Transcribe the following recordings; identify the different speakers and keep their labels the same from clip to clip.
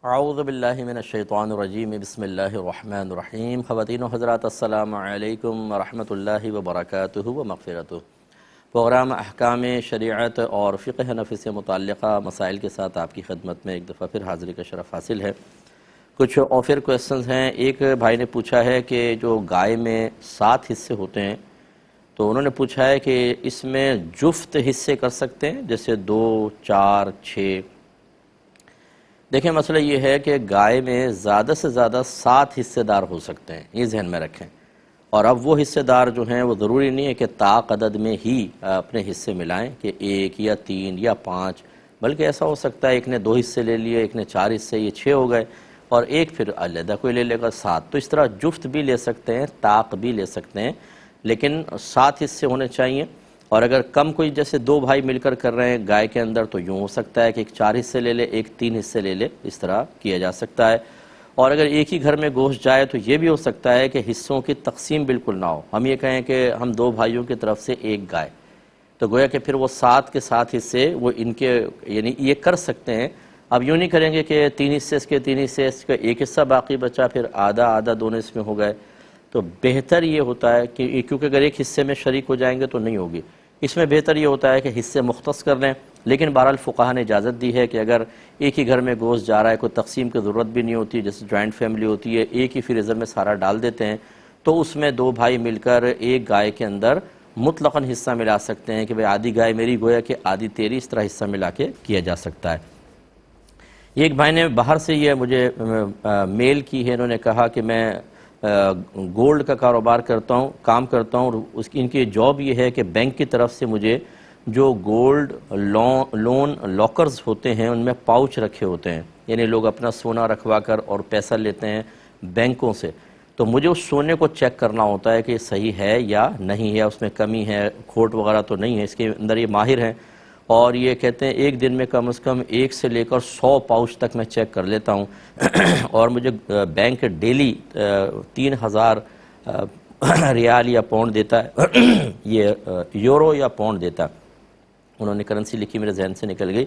Speaker 1: اعوذ باللہ من الشیطان الرجیم بسم اللہ الرحمن الرحیم۔ خواتین و حضرات السلام علیکم ورحمۃ اللہ وبرکاتہ و مغفرتہ۔ پروگرام احکام شریعت اور فقہ نفی سے متعلقہ مسائل کے ساتھ آپ کی خدمت میں ایک دفعہ پھر حاضری کا شرف حاصل ہے۔ کچھ آفر کویسچنز ہیں۔ ایک بھائی نے پوچھا ہے کہ جو گائے میں 7 حصے ہوتے ہیں تو انہوں نے پوچھا ہے کہ اس میں جفت حصے کر سکتے ہیں، جیسے 2، 4، 6۔ دیکھیں مسئلہ یہ ہے کہ گائے میں زیادہ سے زیادہ 7 حصے دار ہو سکتے ہیں، یہ ذہن میں رکھیں۔ اور اب وہ حصے دار جو ہیں وہ ضروری نہیں ہے کہ طاق عدد میں ہی اپنے حصے ملائیں کہ 1 یا 3 یا 5، بلکہ ایسا ہو سکتا ہے ایک نے 2 حصے لے لیے، ایک نے 4 حصے، یہ 6 ہو گئے، اور ایک پھر علیحدہ کوئی لے لے گا 7۔ تو اس طرح جفت بھی لے سکتے ہیں، طاق بھی لے سکتے ہیں، لیکن 7 حصے ہونے چاہیے۔ اور اگر کم کوئی جیسے 2 بھائی مل کر رہے ہیں گائے کے اندر تو یوں ہو سکتا ہے کہ ایک 4 حصے لے لے، ایک 3 حصے لے لے، اس طرح کیا جا سکتا ہے۔ اور اگر ایک ہی گھر میں گوشت جائے تو یہ بھی ہو سکتا ہے کہ حصوں کی تقسیم بالکل نہ ہو، ہم یہ کہیں کہ ہم 2 بھائیوں کی طرف سے ایک گائے، تو گویا کہ پھر وہ 7 کے 7 حصے وہ ان کے یعنی یہ کر سکتے ہیں۔ اب یوں نہیں کریں گے کہ 3 حصے اس کے، 3 حصے اس کا، ایک حصہ باقی بچا، پھر آدھا آدھا دونوں اس میں ہو گئے۔ تو بہتر یہ ہوتا ہے کہ کیونکہ اگر ایک حصے میں شریک ہو جائیں گے تو نہیں ہوگی، اس میں بہتر یہ ہوتا ہے کہ حصے مختص کر لیں۔ لیکن بہرحال فقہا نے اجازت دی ہے کہ اگر ایک ہی گھر میں گوشت جا رہا ہے، کوئی تقسیم کی ضرورت بھی نہیں ہوتی، جیسے جوائنٹ فیملی ہوتی ہے، ایک ہی فریزر میں سارا ڈال دیتے ہیں، تو اس میں 2 بھائی مل کر ایک گائے کے اندر مطلقاً حصہ ملا سکتے ہیں کہ بھئی آدھی گائے میری گویا کہ آدھی تیری، اس طرح حصہ ملا کے کیا جا سکتا ہے۔ ایک بھائی نے باہر سے یہ مجھے میل کی ہے، انہوں نے کہا کہ میں گولڈ کا کاروبار کرتا ہوں، کام کرتا ہوں، اور ان کی جاب یہ ہے کہ بینک کی طرف سے مجھے جو گولڈ لون لاکرز ہوتے ہیں ان میں پاؤچ رکھے ہوتے ہیں، یعنی لوگ اپنا سونا رکھوا کر اور پیسہ لیتے ہیں بینکوں سے، تو مجھے اس سونے کو چیک کرنا ہوتا ہے کہ یہ صحیح ہے یا نہیں ہے، اس میں کمی ہے، کھوٹ وغیرہ تو نہیں ہے، اس کے اندر یہ ماہر ہیں، اور یہ کہتے ہیں ایک دن میں کم از کم 1 سے لے کر 100 پاؤچ تک میں چیک کر لیتا ہوں اور مجھے بینک ڈیلی 3000 ریال یا پاؤنڈ دیتا ہے یہ یورو یا پاؤنڈ دیتا ہے، انہوں نے کرنسی لکھی میرے ذہن سے نکل گئی۔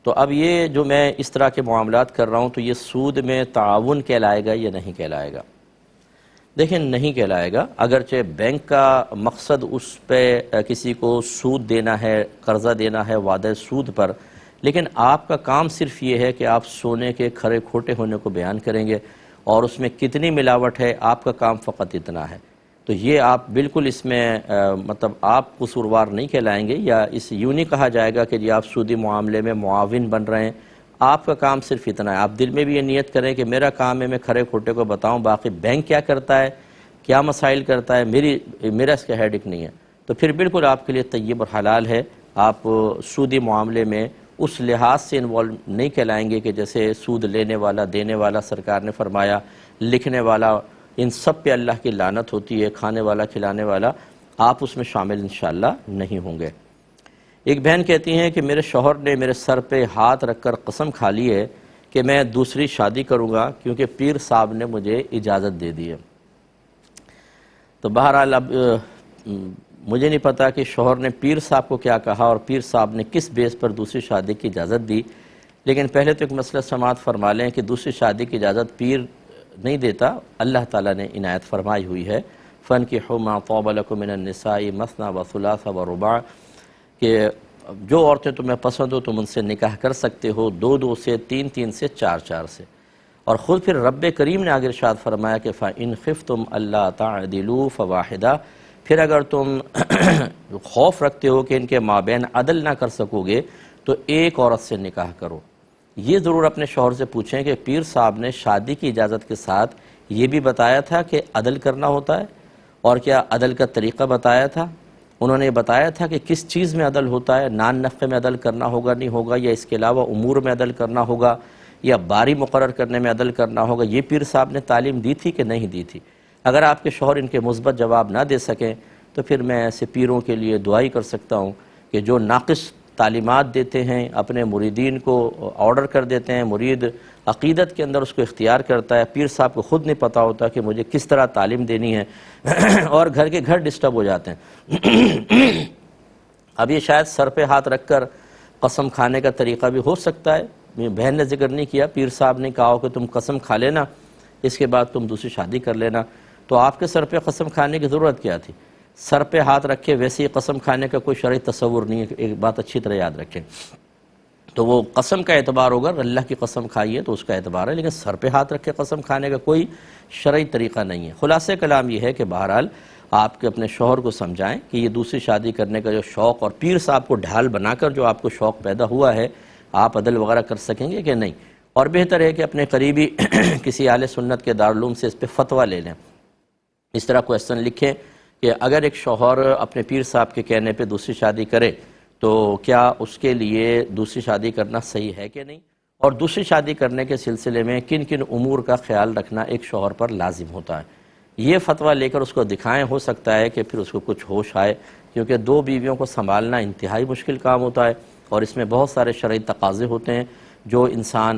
Speaker 1: تو اب یہ جو میں اس طرح کے معاملات کر رہا ہوں تو یہ سود میں تعاون کہلائے گا یا نہیں کہلائے گا؟ دیکھیں نہیں کہلائے گا، اگرچہ بینک کا مقصد اس پہ کسی کو سود دینا ہے، قرضہ دینا ہے وعدہ سود پر، لیکن آپ کا کام صرف یہ ہے کہ آپ سونے کے کھرے کھوٹے ہونے کو بیان کریں گے اور اس میں کتنی ملاوٹ ہے، آپ کا کام فقط اتنا ہے، تو یہ آپ بالکل اس میں مطلب آپ قصوروار نہیں کہلائیں گے، یا اس یوں نہیں کہا جائے گا کہ جی آپ سودی معاملے میں معاون بن رہے ہیں، آپ کا کام صرف اتنا ہے۔ آپ دل میں بھی یہ نیت کریں کہ میرا کام ہے میں کھرے کھوٹے کو بتاؤں، باقی بینک کیا کرتا ہے، کیا مسائل کرتا ہے، میرا اس کا ہیڈک نہیں ہے، تو پھر بالکل آپ کے لیے طیب اور حلال ہے۔ آپ سودی معاملے میں اس لحاظ سے انوالو نہیں کہلائیں گے کہ جیسے سود لینے والا، دینے والا، سرکار نے فرمایا، لکھنے والا، ان سب پہ اللہ کی لعنت ہوتی ہے، کھانے والا، کھلانے والا، آپ اس میں شامل انشاءاللہ نہیں ہوں گے۔ ایک بہن کہتی ہیں کہ میرے شوہر نے میرے سر پہ ہاتھ رکھ کر قسم کھا لی ہے کہ میں دوسری شادی کروں گا کیونکہ پیر صاحب نے مجھے اجازت دے دی ہے۔ تو بہرحال اب مجھے نہیں پتا کہ شوہر نے پیر صاحب کو کیا کہا اور پیر صاحب نے کس بیس پر دوسری شادی کی اجازت دی، لیکن پہلے تو ایک مسئلہ سماعت فرما لیں کہ دوسری شادی کی اجازت پیر نہیں دیتا، اللہ تعالیٰ نے عنایت فرمائی ہوئی ہے، فَانْكِحُوا مَا طَابَ لَكُم مِّنَ النِّسَاءِ مَثْنَىٰ وَثُلَاثَ وَرُبَاعَ، کہ جو عورتیں تمہیں پسند ہو تم ان سے نکاح کر سکتے ہو، 2 سے، 3 سے، 4 سے۔ اور خود پھر رب کریم نے آگے ارشاد فرمایا کہ فَإِنْ خِفْتُمْ أَلَّا تَعْدِلُوا فَوَاحِدَةً، پھر اگر تم خوف رکھتے ہو کہ ان کے مابین عدل نہ کر سکو گے تو ایک عورت سے نکاح کرو۔ یہ ضرور اپنے شوہر سے پوچھیں کہ پیر صاحب نے شادی کی اجازت کے ساتھ یہ بھی بتایا تھا کہ عدل کرنا ہوتا ہے، اور کیا عدل کا طریقہ بتایا تھا؟ انہوں نے بتایا تھا کہ کس چیز میں عدل ہوتا ہے، نان نفقے میں عدل کرنا ہوگا نہیں ہوگا، یا اس کے علاوہ امور میں عدل کرنا ہوگا، یا باری مقرر کرنے میں عدل کرنا ہوگا، یہ پیر صاحب نے تعلیم دی تھی کہ نہیں دی تھی؟ اگر آپ کے شوہر ان کے مثبت جواب نہ دے سکیں تو پھر میں ایسے پیروں کے لیے دعائی کر سکتا ہوں کہ جو ناقص تعلیمات دیتے ہیں، اپنے مریدین کو آرڈر کر دیتے ہیں، مرید عقیدت کے اندر اس کو اختیار کرتا ہے، پیر صاحب کو خود نہیں پتہ ہوتا کہ مجھے کس طرح تعلیم دینی ہے اور گھر کے گھر ڈسٹرب ہو جاتے ہیں۔ اب یہ شاید سر پہ ہاتھ رکھ کر قسم کھانے کا طریقہ بھی ہو سکتا ہے، بہن نے ذکر نہیں کیا، پیر صاحب نے کہا ہو کہ تم قسم کھا لینا اس کے بعد تم دوسری شادی کر لینا، تو آپ کے سر پہ قسم کھانے کی ضرورت کیا تھی؟ سر پہ ہاتھ رکھے ویسے ہی قسم کھانے کا کوئی شرعی تصور نہیں ہے، ایک بات اچھی طرح یاد رکھیں۔ تو وہ قسم کا اعتبار ہوگا، اللہ کی قسم کھائیے تو اس کا اعتبار ہے، لیکن سر پہ ہاتھ رکھ کے قسم کھانے کا کوئی شرعی طریقہ نہیں ہے۔ خلاصہ کلام یہ ہے کہ بہرحال آپ کے اپنے شوہر کو سمجھائیں کہ یہ دوسری شادی کرنے کا جو شوق، اور پیر صاحب کو ڈھال بنا کر جو آپ کو شوق پیدا ہوا ہے، آپ عدل وغیرہ کر سکیں گے کہ نہیں، اور بہتر ہے کہ اپنے قریبی کسی اہل سنت کے دارالعلوم سے اس پہ فتویٰ لے لیں۔ اس طرح کویسچن لکھیں کہ اگر ایک شوہر اپنے پیر صاحب کے کہنے پہ دوسری شادی کرے تو کیا اس کے لیے دوسری شادی کرنا صحیح ہے کہ نہیں، اور دوسری شادی کرنے کے سلسلے میں کن کن امور کا خیال رکھنا ایک شوہر پر لازم ہوتا ہے۔ یہ فتویٰ لے کر اس کو دکھائیں، ہو سکتا ہے کہ پھر اس کو کچھ ہوش آئے، کیونکہ دو بیویوں کو سنبھالنا انتہائی مشکل کام ہوتا ہے، اور اس میں بہت سارے شرعی تقاضے ہوتے ہیں جو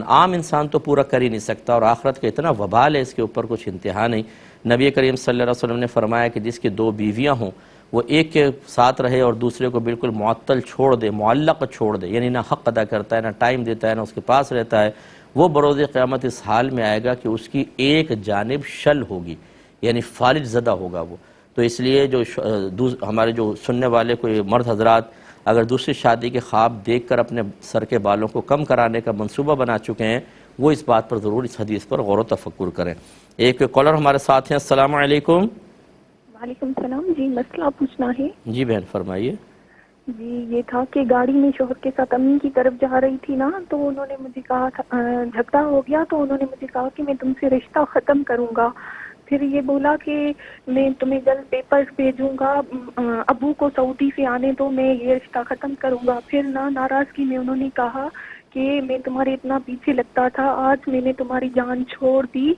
Speaker 1: عام انسان تو پورا کر ہی نہیں سکتا، اور آخرت کا اتنا وبال ہے اس کے اوپر کچھ انتہا نہیں۔ نبی کریم صلی اللہ علیہ وسلم نے فرمایا کہ جس کی دو بیویاں ہوں وہ ایک کے ساتھ رہے اور دوسرے کو بالکل معطل چھوڑ دے، معلق چھوڑ دے، یعنی نہ حق ادا کرتا ہے، نہ ٹائم دیتا ہے، نہ اس کے پاس رہتا ہے، وہ بروز قیامت اس حال میں آئے گا کہ اس کی ایک جانب شل ہوگی، یعنی فالج زدہ ہوگا وہ۔ تو اس لیے جو ہمارے جو سننے والے کوئی مرد حضرات اگر دوسری شادی کے خواب دیکھ کر اپنے سر کے بالوں کو کم کرانے کا منصوبہ بنا چکے ہیں، وہ اس بات پر ضرور اس حدیث پر غور و تفکر کریں۔ ایک کالر ہمارے ساتھ ہیں، السلام علیکم۔
Speaker 2: وعلیکم السلام جی، مسئلہ پوچھنا ہے۔
Speaker 1: جی بہن فرمائیے۔
Speaker 2: جی یہ تھا کہ گاڑی میں شوہر کے ساتھ امی کی طرف جا رہی تھی نا، تو انہوں نے مجھے کہا تھا، جھگڑا ہو گیا تو انہوں نے مجھے کہا کہ میں تم سے رشتہ ختم کروں گا۔ پھر یہ بولا کہ میں تمہیں جلد پیپر بھیجوں گا، ابو کو سعودی سے آنے دو، میں یہ رشتہ ختم کروں گا۔ پھر ناراضگی میں انہوں نے کہا کہ میں تمہارے اتنا پیچھے لگتا تھا، آج میں نے تمہاری جان چھوڑ دی،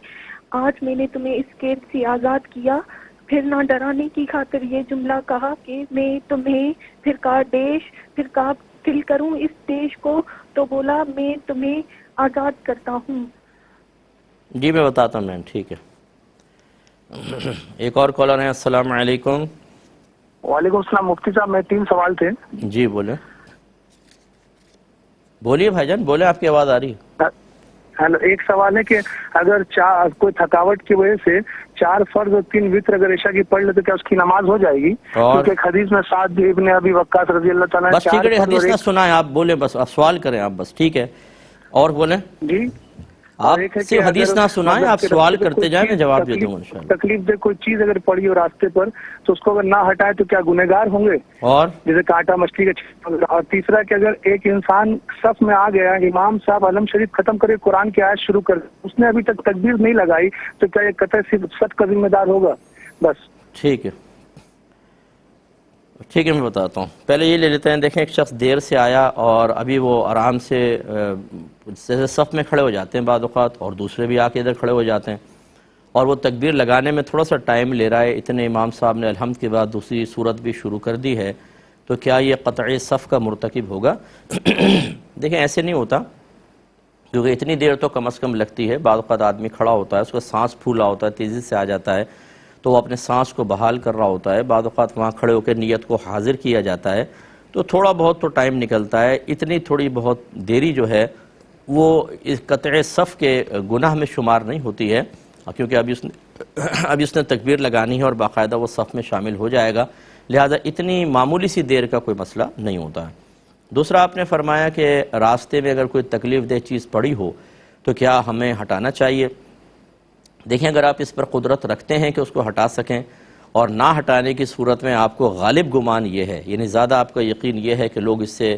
Speaker 2: آج میں نے تمہیں اس قید سے آزاد کیا۔ پھر نہ ڈرانے کی خاطر یہ جملہ کہا کہ میں تمہیں پھر کہا دیش، پھر کہا فل کروں اس دیش کو، تو بولا میں تمہیں آزاد کرتا ہوں۔
Speaker 1: جی میں بتاتا ہوں میم، ٹھیک ہے۔ ایک اور کالر ہیں، السلام علیکم۔
Speaker 3: وعلیکم السلام مفتی صاحب، میں 3 سوال تھے۔
Speaker 1: جی بولیں، بولیے بھائی جان، بولیں، آپ کی آواز آ رہی ہے۔
Speaker 3: ہیلو، ایک سوال ہے کہ اگر کوئی تھکاوٹ کی وجہ سے 4 فرض اور 3 وتر اگر عشاء کی پڑھ لے تو کیا اس کی نماز ہو جائے گی؟ کیونکہ ایک حدیث میں سعد ابن ابی وقاص رضی اللہ تعالیٰ
Speaker 1: بس ٹھیک ہے، حدیث نہ سنائیں، آپ بولیں، بس آپ سوال کریں، آپ بس ٹھیک ہے، اور بولیں
Speaker 3: جی۔
Speaker 1: آپ صرف حدیث نہ سنائیں، آپ سوال کرتے جائیں، میں جواب دے دوں گا انشاءاللہ۔
Speaker 3: تکلیف دے کوئی چیز اگر پڑی ہو راستے پر تو اس کو اگر نہ ہٹائے تو کیا گنہگار ہوں گے؟
Speaker 1: اور
Speaker 3: جیسے کانٹا مچھلی کا۔ اور تیسرا کہ اگر ایک انسان صف میں آ گیا، امام صاحب علم شریف ختم کرے قرآن کی آیت شروع کر، اس نے ابھی تک تکبیر نہیں لگائی، تو کیا یہ قطع صف کا ذمہ دار ہوگا؟ بس
Speaker 1: ٹھیک ہے، ٹھیک ہے، میں بتاتا ہوں۔ پہلے یہ لے لیتے ہیں، دیکھیں ایک شخص دیر سے آیا اور ابھی وہ آرام سے صف میں کھڑے ہو جاتے ہیں بعض اوقات، اور دوسرے بھی آ کے ادھر کھڑے ہو جاتے ہیں، اور وہ تکبیر لگانے میں تھوڑا سا ٹائم لے رہا ہے، اتنے امام صاحب نے الحمد کے بعد دوسری صورت بھی شروع کر دی ہے، تو کیا یہ قطع صف کا مرتکب ہوگا؟ دیکھیں ایسے نہیں ہوتا، کیونکہ اتنی دیر تو کم از کم لگتی ہے۔ بعض اوقات آدمی کھڑا ہوتا ہے، اس کا سانس پھولا ہوتا ہے، تیزی سے آ جاتا ہے، تو وہ اپنے سانس کو بحال کر رہا ہوتا ہے، بعض اوقات وہاں کھڑے ہو کے نیت کو حاضر کیا جاتا ہے، تو تھوڑا بہت تو ٹائم نکلتا ہے۔ اتنی تھوڑی بہت دیری جو ہے وہ اس قطع صف کے گناہ میں شمار نہیں ہوتی ہے، کیونکہ ابھی اس نے تکبیر لگانی ہے اور باقاعدہ وہ صف میں شامل ہو جائے گا، لہذا اتنی معمولی سی دیر کا کوئی مسئلہ نہیں ہوتا ہے۔ دوسرا آپ نے فرمایا کہ راستے میں اگر کوئی تکلیف دہ چیز پڑی ہو تو کیا ہمیں ہٹانا چاہیے؟ دیکھیں اگر آپ اس پر قدرت رکھتے ہیں کہ اس کو ہٹا سکیں، اور نہ ہٹانے کی صورت میں آپ کو غالب گمان یہ ہے، یعنی زیادہ آپ کا یقین یہ ہے کہ لوگ اس سے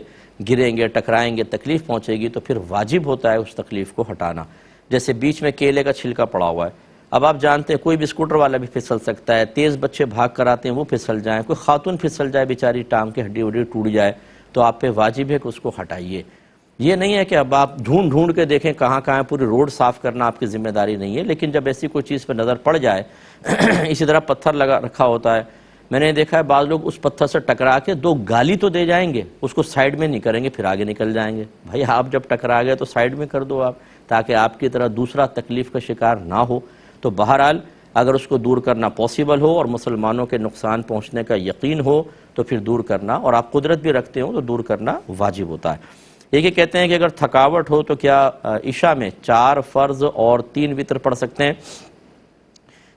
Speaker 1: گریں گے، ٹکرائیں گے، تکلیف پہنچے گی، تو پھر واجب ہوتا ہے اس تکلیف کو ہٹانا۔ جیسے بیچ میں کیلے کا چھلکا پڑا ہوا ہے، اب آپ جانتے ہیں کوئی بھی اسکوٹر والا بھی پھسل سکتا ہے، تیز بچے بھاگ کر آتے ہیں وہ پھسل جائیں، کوئی خاتون پھسل جائے بیچاری، ٹانگ کی ہڈی وڈی ٹوٹ جائے، تو آپ پہ واجب ہے کہ اس کو ہٹائیے۔ یہ نہیں ہے کہ اب آپ ڈھونڈ کے دیکھیں کہاں کہاں پوری روڈ صاف کرنا آپ کی ذمہ داری نہیں ہے، لیکن جب ایسی کوئی چیز پہ نظر پڑ جائے، اسی طرح پتھر لگا رکھا ہوتا ہے، میں نے دیکھا ہے بعض لوگ اس پتھر سے ٹکرا کے 2 گالی تو دے جائیں گے، اس کو سائیڈ میں نہیں کریں گے، پھر آگے نکل جائیں گے۔ بھائی آپ جب ٹکرا گئے تو سائیڈ میں کر دو آپ، تاکہ آپ کی طرح دوسرا تکلیف کا شکار نہ ہو۔ تو بہرحال اگر اس کو دور کرنا پاسبل ہو اور مسلمانوں کے نقصان پہنچنے کا یقین ہو تو پھر دور کرنا، اور آپ قدرت بھی رکھتے ہو تو دور کرنا واجب ہوتا ہے۔ ایک یہ کہتے ہیں کہ اگر تھکاوٹ ہو تو کیا عشاء میں 4 فرض اور 3 وتر پڑھ سکتے ہیں؟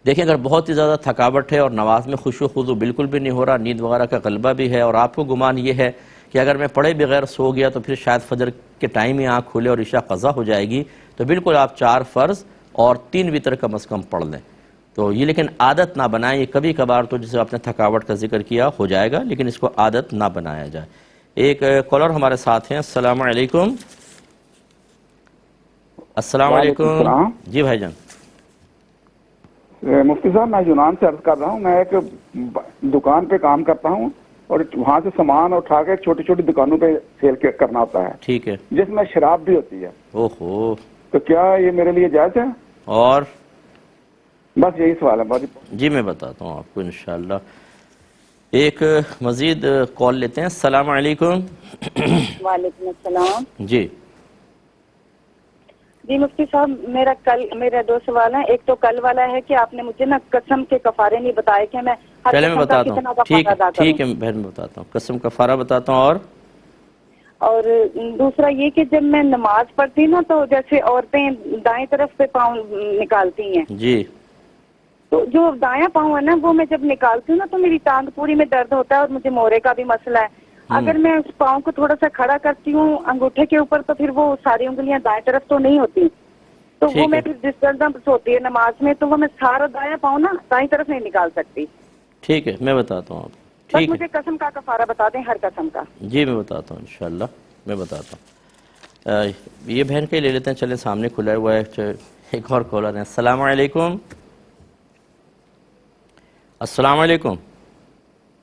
Speaker 1: دیکھیں اگر بہت ہی زیادہ تھکاوٹ ہے اور نماز میں خشوع و خضوع بالکل بھی نہیں ہو رہا، نیند وغیرہ کا غلبہ بھی ہے، اور آپ کو گمان یہ ہے کہ اگر میں پڑھے بغیر سو گیا تو پھر شاید فجر کے ٹائم ہی آنکھ کھلے اور عشاء قضا ہو جائے گی، تو بالکل آپ 4 فرض اور 3 وتر کم از کم پڑھ لیں۔ تو یہ لیکن عادت نہ بنائیں، یہ کبھی کبھار تو جسے آپ نے تھکاوٹ کا ذکر کیا ہو جائے گا، لیکن اس کو عادت نہ بنایا جائے۔ ایک کالر ہمارے ساتھ ہیں۔ السلام علیکم۔ السلام
Speaker 4: وعلیکم
Speaker 1: علیکم۔
Speaker 4: السلام۔
Speaker 1: جی بھائی جان۔
Speaker 4: مفتی صاحب میں یونان سے عرض کر رہا ہوں، میں ایک دکان پہ کام کرتا ہوں اور وہاں سے سامان اٹھا کے چھوٹی چھوٹی دکانوں پہ سیل کرنا ہوتا ہے،
Speaker 1: ٹھیک ہے۔
Speaker 4: جس میں شراب بھی ہوتی ہے،
Speaker 1: اوہو،
Speaker 4: تو کیا یہ میرے لیے جائز ہے؟
Speaker 1: اور
Speaker 4: بس یہی سوال ہے۔
Speaker 1: جی میں بتاتا ہوں آپ کو انشاءاللہ۔ ایک مزید کال لیتے ہیں۔ السلام علیکم۔
Speaker 5: وعلیکم السلام۔
Speaker 1: جی
Speaker 5: جی مفتی صاحب، میرا 2 سوال ہیں۔ ایک تو کل والا ہے کہ آپ نے مجھے نا قسم کے کفارے نہیں بتائے کہ میں ہر
Speaker 1: پہلے میں
Speaker 5: قسم کا
Speaker 1: بتاتا
Speaker 5: کتنا
Speaker 1: ہوں،
Speaker 5: کفارہ ادا کروں۔
Speaker 1: ٹھیک ہے بہن میں بتاتا ہوں، قسم کفارہ بتاتا ہوں۔
Speaker 5: اور دوسرا یہ کہ جب میں نماز پڑھتی نا تو جیسے عورتیں دائیں طرف سے پاؤں نکالتی ہیں،
Speaker 1: جی
Speaker 5: تو جو دایاں پاؤں ہے نا وہ میں جب نکالتی ہوں نا تو میری ٹانگ پوری میں درد ہوتا ہے اور مجھے مورے کا بھی مسئلہ ہے۔ اگر میں اس پاؤں کو تھوڑا سا کھڑا کرتی ہوں انگوٹھے کے اوپر تو پھر وہ ساری انگلیاں دائیں طرف تو نہیں ہوتی، تو وہ میں پھر جس طرح ہوتی ہے نماز میں تو وہ میں سارا دایاں پاؤں نا دائیں طرف نہیں نکال سکتی۔
Speaker 1: ٹھیک ہے میں بتاتا ہوں آپ کو،
Speaker 5: بس
Speaker 1: ٹھیک ہے
Speaker 5: مجھے قسم کا کفارہ بتا دیں ہر قسم کا۔
Speaker 1: جی میں بتاتا ہوں انشاءاللہ، میں بتاتا ہوں۔ یہ بہن کے لے لیتے ہیں، چلیں سامنے کھلا ہوا ہے۔ ایک اور کالر ہے۔ السلام علیکم۔ السلام علیکم۔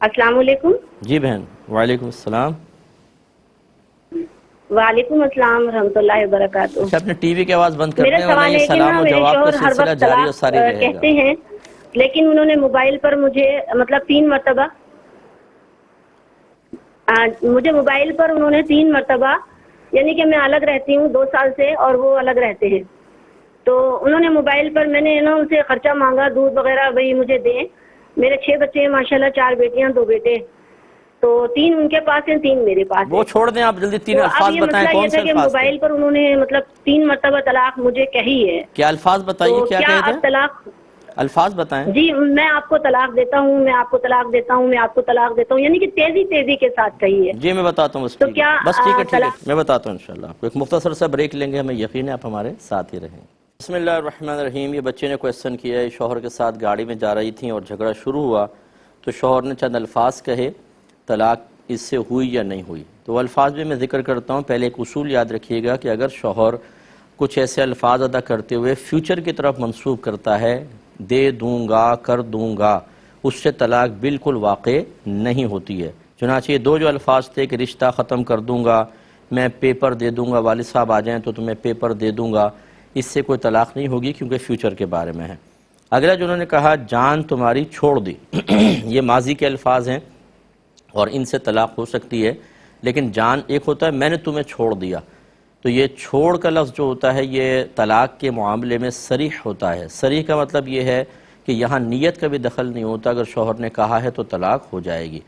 Speaker 6: السلام علیکم۔
Speaker 1: جی بہن، وعلیکم السلام۔
Speaker 6: وعلیکم السلام ورحمۃ اللہ وبرکاتہ۔
Speaker 1: اچھا اپنے ٹی وی کی آواز بند کر
Speaker 6: میرا
Speaker 1: دیں، ورنہ
Speaker 6: سوال
Speaker 1: یہ
Speaker 6: ہے کہ
Speaker 1: سلام
Speaker 6: نا
Speaker 1: و
Speaker 6: میرے
Speaker 1: جواب کا
Speaker 6: شوہر ہر
Speaker 1: سلسلہ
Speaker 6: وقت
Speaker 1: جاری و
Speaker 6: طلاق
Speaker 1: ساری رہے گا۔
Speaker 6: کہتے ہیں، لیکن انہوں نے موبائل پر مجھے مطلب 3 مرتبہ مجھے موبائل پر انہوں نے 3 مرتبہ، یعنی کہ میں الگ رہتی ہوں 2 سال سے اور وہ الگ رہتے ہیں، تو انہوں نے موبائل پر میں نے نا ان سے خرچہ مانگا، دودھ وغیرہ وہی مجھے دیں۔ میرے 6 بچے ہیں ماشاءاللہ، 4 بیٹیاں 2 بیٹے، تو 3 ان کے پاس ہیں، 3 میرے پاس ہیں۔
Speaker 1: وہ چھوڑ دیں آپ، جلدی 3
Speaker 6: تو اب
Speaker 1: الفاظ
Speaker 6: یہ
Speaker 1: بتائیں،
Speaker 6: مسئلہ
Speaker 1: کون
Speaker 6: یہ
Speaker 1: سے
Speaker 6: تھا کہ
Speaker 1: الفاظ تھے؟
Speaker 6: موبائل پر انہوں نے مطلب 3 مرتبہ طلاق مجھے کہی ہے،
Speaker 1: کیا الفاظ بتائیے،
Speaker 6: تو
Speaker 1: کیا
Speaker 6: کیا
Speaker 1: کہتے
Speaker 6: اب
Speaker 1: ہیں؟
Speaker 6: طلاق؟
Speaker 1: الفاظ بتائیں۔
Speaker 6: جی میں آپ کو طلاق دیتا ہوں، میں آپ کو طلاق دیتا ہوں، میں آپ کو طلاق دیتا ہوں، یعنی کہ تیزی کے ساتھ کہی ہے۔
Speaker 1: جی میں بتاتا ہوں، بس
Speaker 6: تو
Speaker 1: ٹھیک ہے،
Speaker 6: کیا
Speaker 1: بس ٹھیک ہے
Speaker 6: طلاق؟
Speaker 1: میں بتاتا ہوں انشاءاللہ آپ کو۔ ایک مختصر سا بریک لیں گے، ہمیں یقین ہے آپ ہمارے ساتھ ہی رہیں۔ بسم اللہ الرحمن الرحیم۔ یہ بچے نے کویسچن کیا ہے، شوہر کے ساتھ گاڑی میں جا رہی تھیں اور جھگڑا شروع ہوا تو شوہر نے چند الفاظ کہے، طلاق اس سے ہوئی یا نہیں ہوئی؟ تو الفاظ بھی میں ذکر کرتا ہوں۔ پہلے ایک اصول یاد رکھیے گا کہ اگر شوہر کچھ ایسے الفاظ ادا کرتے ہوئے فیوچر کی طرف منسوب کرتا ہے، دے دوں گا، کر دوں گا، اس سے طلاق بالکل واقع نہیں ہوتی ہے۔ چنانچہ یہ 2 جو الفاظ تھے کہ رشتہ ختم کر دوں گا، میں پیپر دے دوں گا، والد صاحب آ جائیں تو تمہیں پیپر دے دوں گا، اس سے کوئی طلاق نہیں ہوگی کیونکہ فیوچر کے بارے میں ہے۔ اگلا جو انہوں نے کہا جان تمہاری چھوڑ دی، یہ ماضی کے الفاظ ہیں اور ان سے طلاق ہو سکتی ہے، لیکن جان ایک ہوتا ہے میں نے تمہیں چھوڑ دیا، تو یہ چھوڑ کا لفظ جو ہوتا ہے یہ طلاق کے معاملے میں صریح ہوتا ہے۔ صریح کا مطلب یہ ہے کہ یہاں نیت کا بھی دخل نہیں ہوتا، اگر شوہر نے کہا ہے تو طلاق ہو جائے گی۔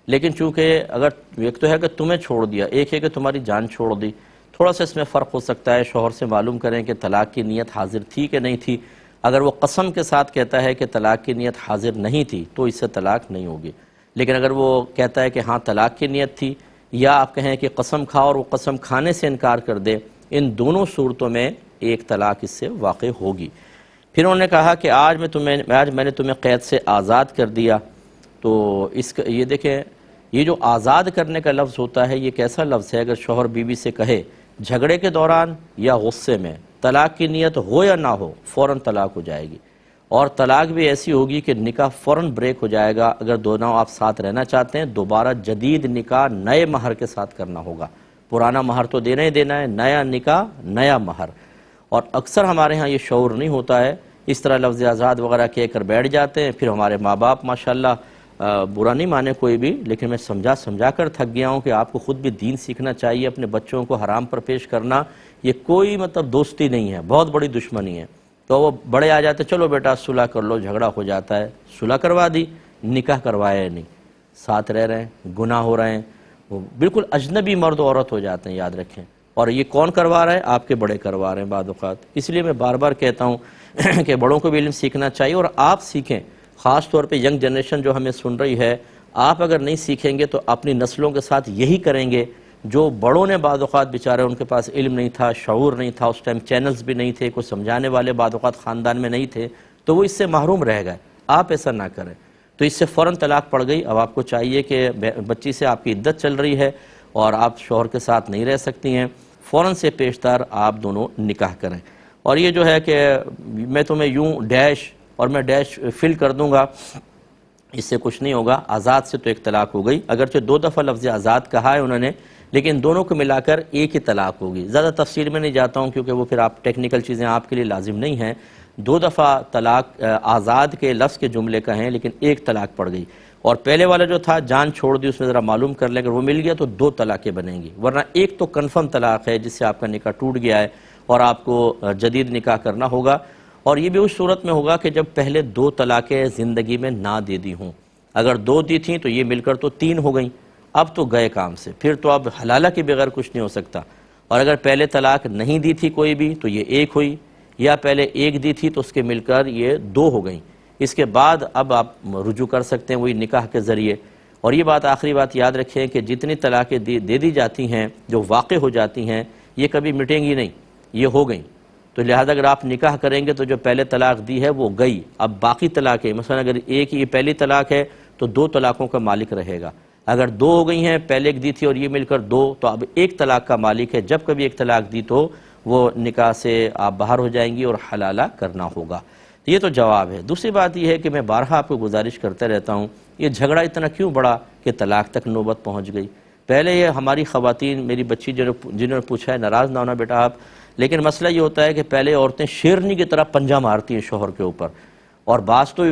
Speaker 1: لیکن چونکہ اگر ایک تو ہے کہ تمہیں چھوڑ دیا، ایک ہے کہ تمہاری جان چھوڑ دی، تھوڑا سا اس میں فرق ہو سکتا ہے۔ شوہر سے معلوم کریں کہ طلاق کی نیت حاضر تھی کہ نہیں تھی۔ اگر وہ قسم کے ساتھ کہتا ہے کہ طلاق کی نیت حاضر نہیں تھی تو اس سے طلاق نہیں ہوگی، لیکن اگر وہ کہتا ہے کہ ہاں طلاق کی نیت تھی، یا آپ کہیں کہ قسم کھا اور وہ قسم کھانے سے انکار کر دے، ان دونوں صورتوں میں ایک طلاق اس سے واقع ہوگی۔ پھر انہوں نے کہا کہ آج میں نے تمہیں قید سے آزاد کر دیا، تو یہ دیکھیں یہ جو آزاد کرنے کا لفظ ہوتا ہے یہ کیسا لفظ ہے؟ اگر شوہر بیوی سے کہے جھگڑے کے دوران یا غصے میں، طلاق کی نیت ہو یا نہ ہو، فوراً طلاق ہو جائے گی، اور طلاق بھی ایسی ہوگی کہ نکاح فوراً بریک ہو جائے گا۔ اگر دونوں آپ ساتھ رہنا چاہتے ہیں دوبارہ جدید نکاح نئے مہر کے ساتھ کرنا ہوگا، پرانا مہر تو دینا ہی دینا ہے، نیا نکاح نیا مہر۔ اور اکثر ہمارے ہاں یہ شعور نہیں ہوتا ہے، اس طرح لفظ آزاد وغیرہ کہہ کر بیٹھ جاتے ہیں۔ پھر ہمارے ماں باپ ماشاءاللہ برا نہیں مانے کوئی بھی، لیکن میں سمجھا کر تھک گیا ہوں کہ آپ کو خود بھی دین سیکھنا چاہیے۔ اپنے بچوں کو حرام پر پیش کرنا یہ کوئی دوستی نہیں ہے، بہت بڑی دشمنی ہے۔ تو وہ بڑے آ جاتے چلو بیٹا صلح کر لو، جھگڑا ہو جاتا ہے، صلح کروا دی، نکاح کروایا نہیں، ساتھ رہ رہے ہیں، گناہ ہو رہے ہیں، وہ بالکل اجنبی مرد و عورت ہو جاتے ہیں، یاد رکھیں۔ اور یہ کون کروا رہا ہے؟ آپ کے بڑے کروا رہے ہیں بعض اوقات. اس لیے میں بار بار کہتا ہوں کہ بڑوں کو بھی علم سیکھنا چاہیے اور آپ سیکھیں. خاص طور پہ ینگ جنریشن جو ہمیں سن رہی ہے، آپ اگر نہیں سیکھیں گے تو اپنی نسلوں کے ساتھ یہی کریں گے جو بڑوں نے بعض اوقات بیچارے ان کے پاس علم نہیں تھا، شعور نہیں تھا، اس ٹائم چینلز بھی نہیں تھے، کوئی سمجھانے والے بعض اوقات خاندان میں نہیں تھے، تو وہ اس سے محروم رہ گئے. آپ ایسا نہ کریں. تو اس سے فوراً طلاق پڑ گئی. اب آپ کو چاہیے کہ بچی سے آپ کی عدت چل رہی ہے اور آپ شوہر کے ساتھ نہیں رہ سکتی ہیں، فوراً سے پیشتر آپ دونوں نکاح کریں. اور یہ جو ہے کہ میں تمہیں یوں ڈیش اور میں ڈیش فل کر دوں گا، اس سے کچھ نہیں ہوگا. آزاد سے تو ایک طلاق ہو گئی، اگرچہ 2 دفعہ لفظ آزاد کہا ہے انہوں نے، لیکن دونوں کو ملا کر ایک ہی طلاق ہوگی. زیادہ تفصیل میں نہیں جاتا ہوں کیونکہ وہ پھر آپ ٹیکنیکل چیزیں آپ کے لیے لازم نہیں ہیں. 2 دفعہ طلاق آزاد کے لفظ کے جملے کا ہیں، لیکن ایک طلاق پڑ گئی. اور پہلے والا جو تھا جان چھوڑ دی، اس میں ذرا معلوم کر لیں، اگر وہ مل گیا تو 2 طلاقیں بنیں گی. ورنہ ایک تو کنفرم طلاق ہے جس سے آپ کا نکاح ٹوٹ گیا ہے اور آپ کو جدید نکاح کرنا ہوگا. اور یہ بھی اس صورت میں ہوگا کہ جب پہلے 2 طلاقیں زندگی میں نہ دے دی ہوں. اگر 2 دی تھیں تو یہ مل کر تو 3 ہو گئیں. اب تو گئے کام سے، پھر تو اب حلالہ کے بغیر کچھ نہیں ہو سکتا. اور اگر پہلے طلاق نہیں دی تھی کوئی بھی تو یہ 1 ہوئی، یا پہلے 1 دی تھی تو اس کے مل کر یہ 2 ہو گئیں. اس کے بعد اب آپ رجوع کر سکتے ہیں وہی نکاح کے ذریعے. اور یہ بات آخری بات یاد رکھیں کہ جتنی طلاقیں دے دی جاتی ہیں جو واقع ہو جاتی ہیں یہ کبھی مٹیں گی نہیں، یہ ہو گئیں. تو لہذا اگر آپ نکاح کریں گے تو جو پہلے طلاق دی ہے وہ گئی. اب باقی طلاقیں مثلا اگر ایک یہ پہلی طلاق ہے تو 2 طلاقوں کا مالک رہے گا. اگر 2 ہو گئی ہیں، پہلے ایک دی تھی اور یہ مل کر 2، تو اب 1 طلاق کا مالک ہے. جب کبھی 1 طلاق دی تو وہ نکاح سے آپ باہر ہو جائیں گی اور حلالہ کرنا ہوگا. یہ تو جواب ہے. دوسری بات یہ ہے کہ میں بارہا آپ کو گزارش کرتے رہتا ہوں، یہ جھگڑا اتنا کیوں بڑا کہ طلاق تک نوبت پہنچ گئی؟ پہلے یہ ہماری خواتین، میری بچی جنہوں نے پوچھا ہے، ناراض نہ ہونا بیٹا آپ، لیکن مسئلہ یہ ہوتا ہے کہ پہلے عورتیں شیرنی کی طرح پنجہ مارتی ہیں شوہر کے اوپر. اور بعض تو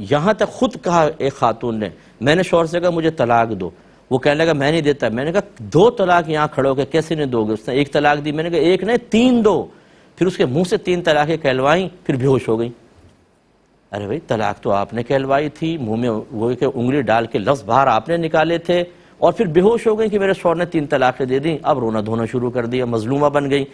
Speaker 1: یہاں تک خود کہا ایک خاتون نے، میں نے شوہر سے کہا مجھے طلاق دو، وہ کہنے لگا میں نہیں دیتا. میں نے کہا 2 طلاق یہاں کھڑے ہو کے کیسے نہیں دو گے؟ اس نے 1 طلاق دی. میں نے کہا 1 نہیں 3 دو. پھر اس کے منہ سے 3 طلاقیں کہلوائیں، پھر بے ہوش ہو گئی. ارے بھائی طلاق تو آپ نے کہلوائی تھی، منہ میں وہ کہ انگلی ڈال کے لفظ باہر آپ نے نکالے تھے، اور پھر بے ہوش ہو گئی کہ میرے شوہر نے 3 طلاقیں دے دیں. اب رونا دھونا شروع کر دیا، مظلومہ بن گئی.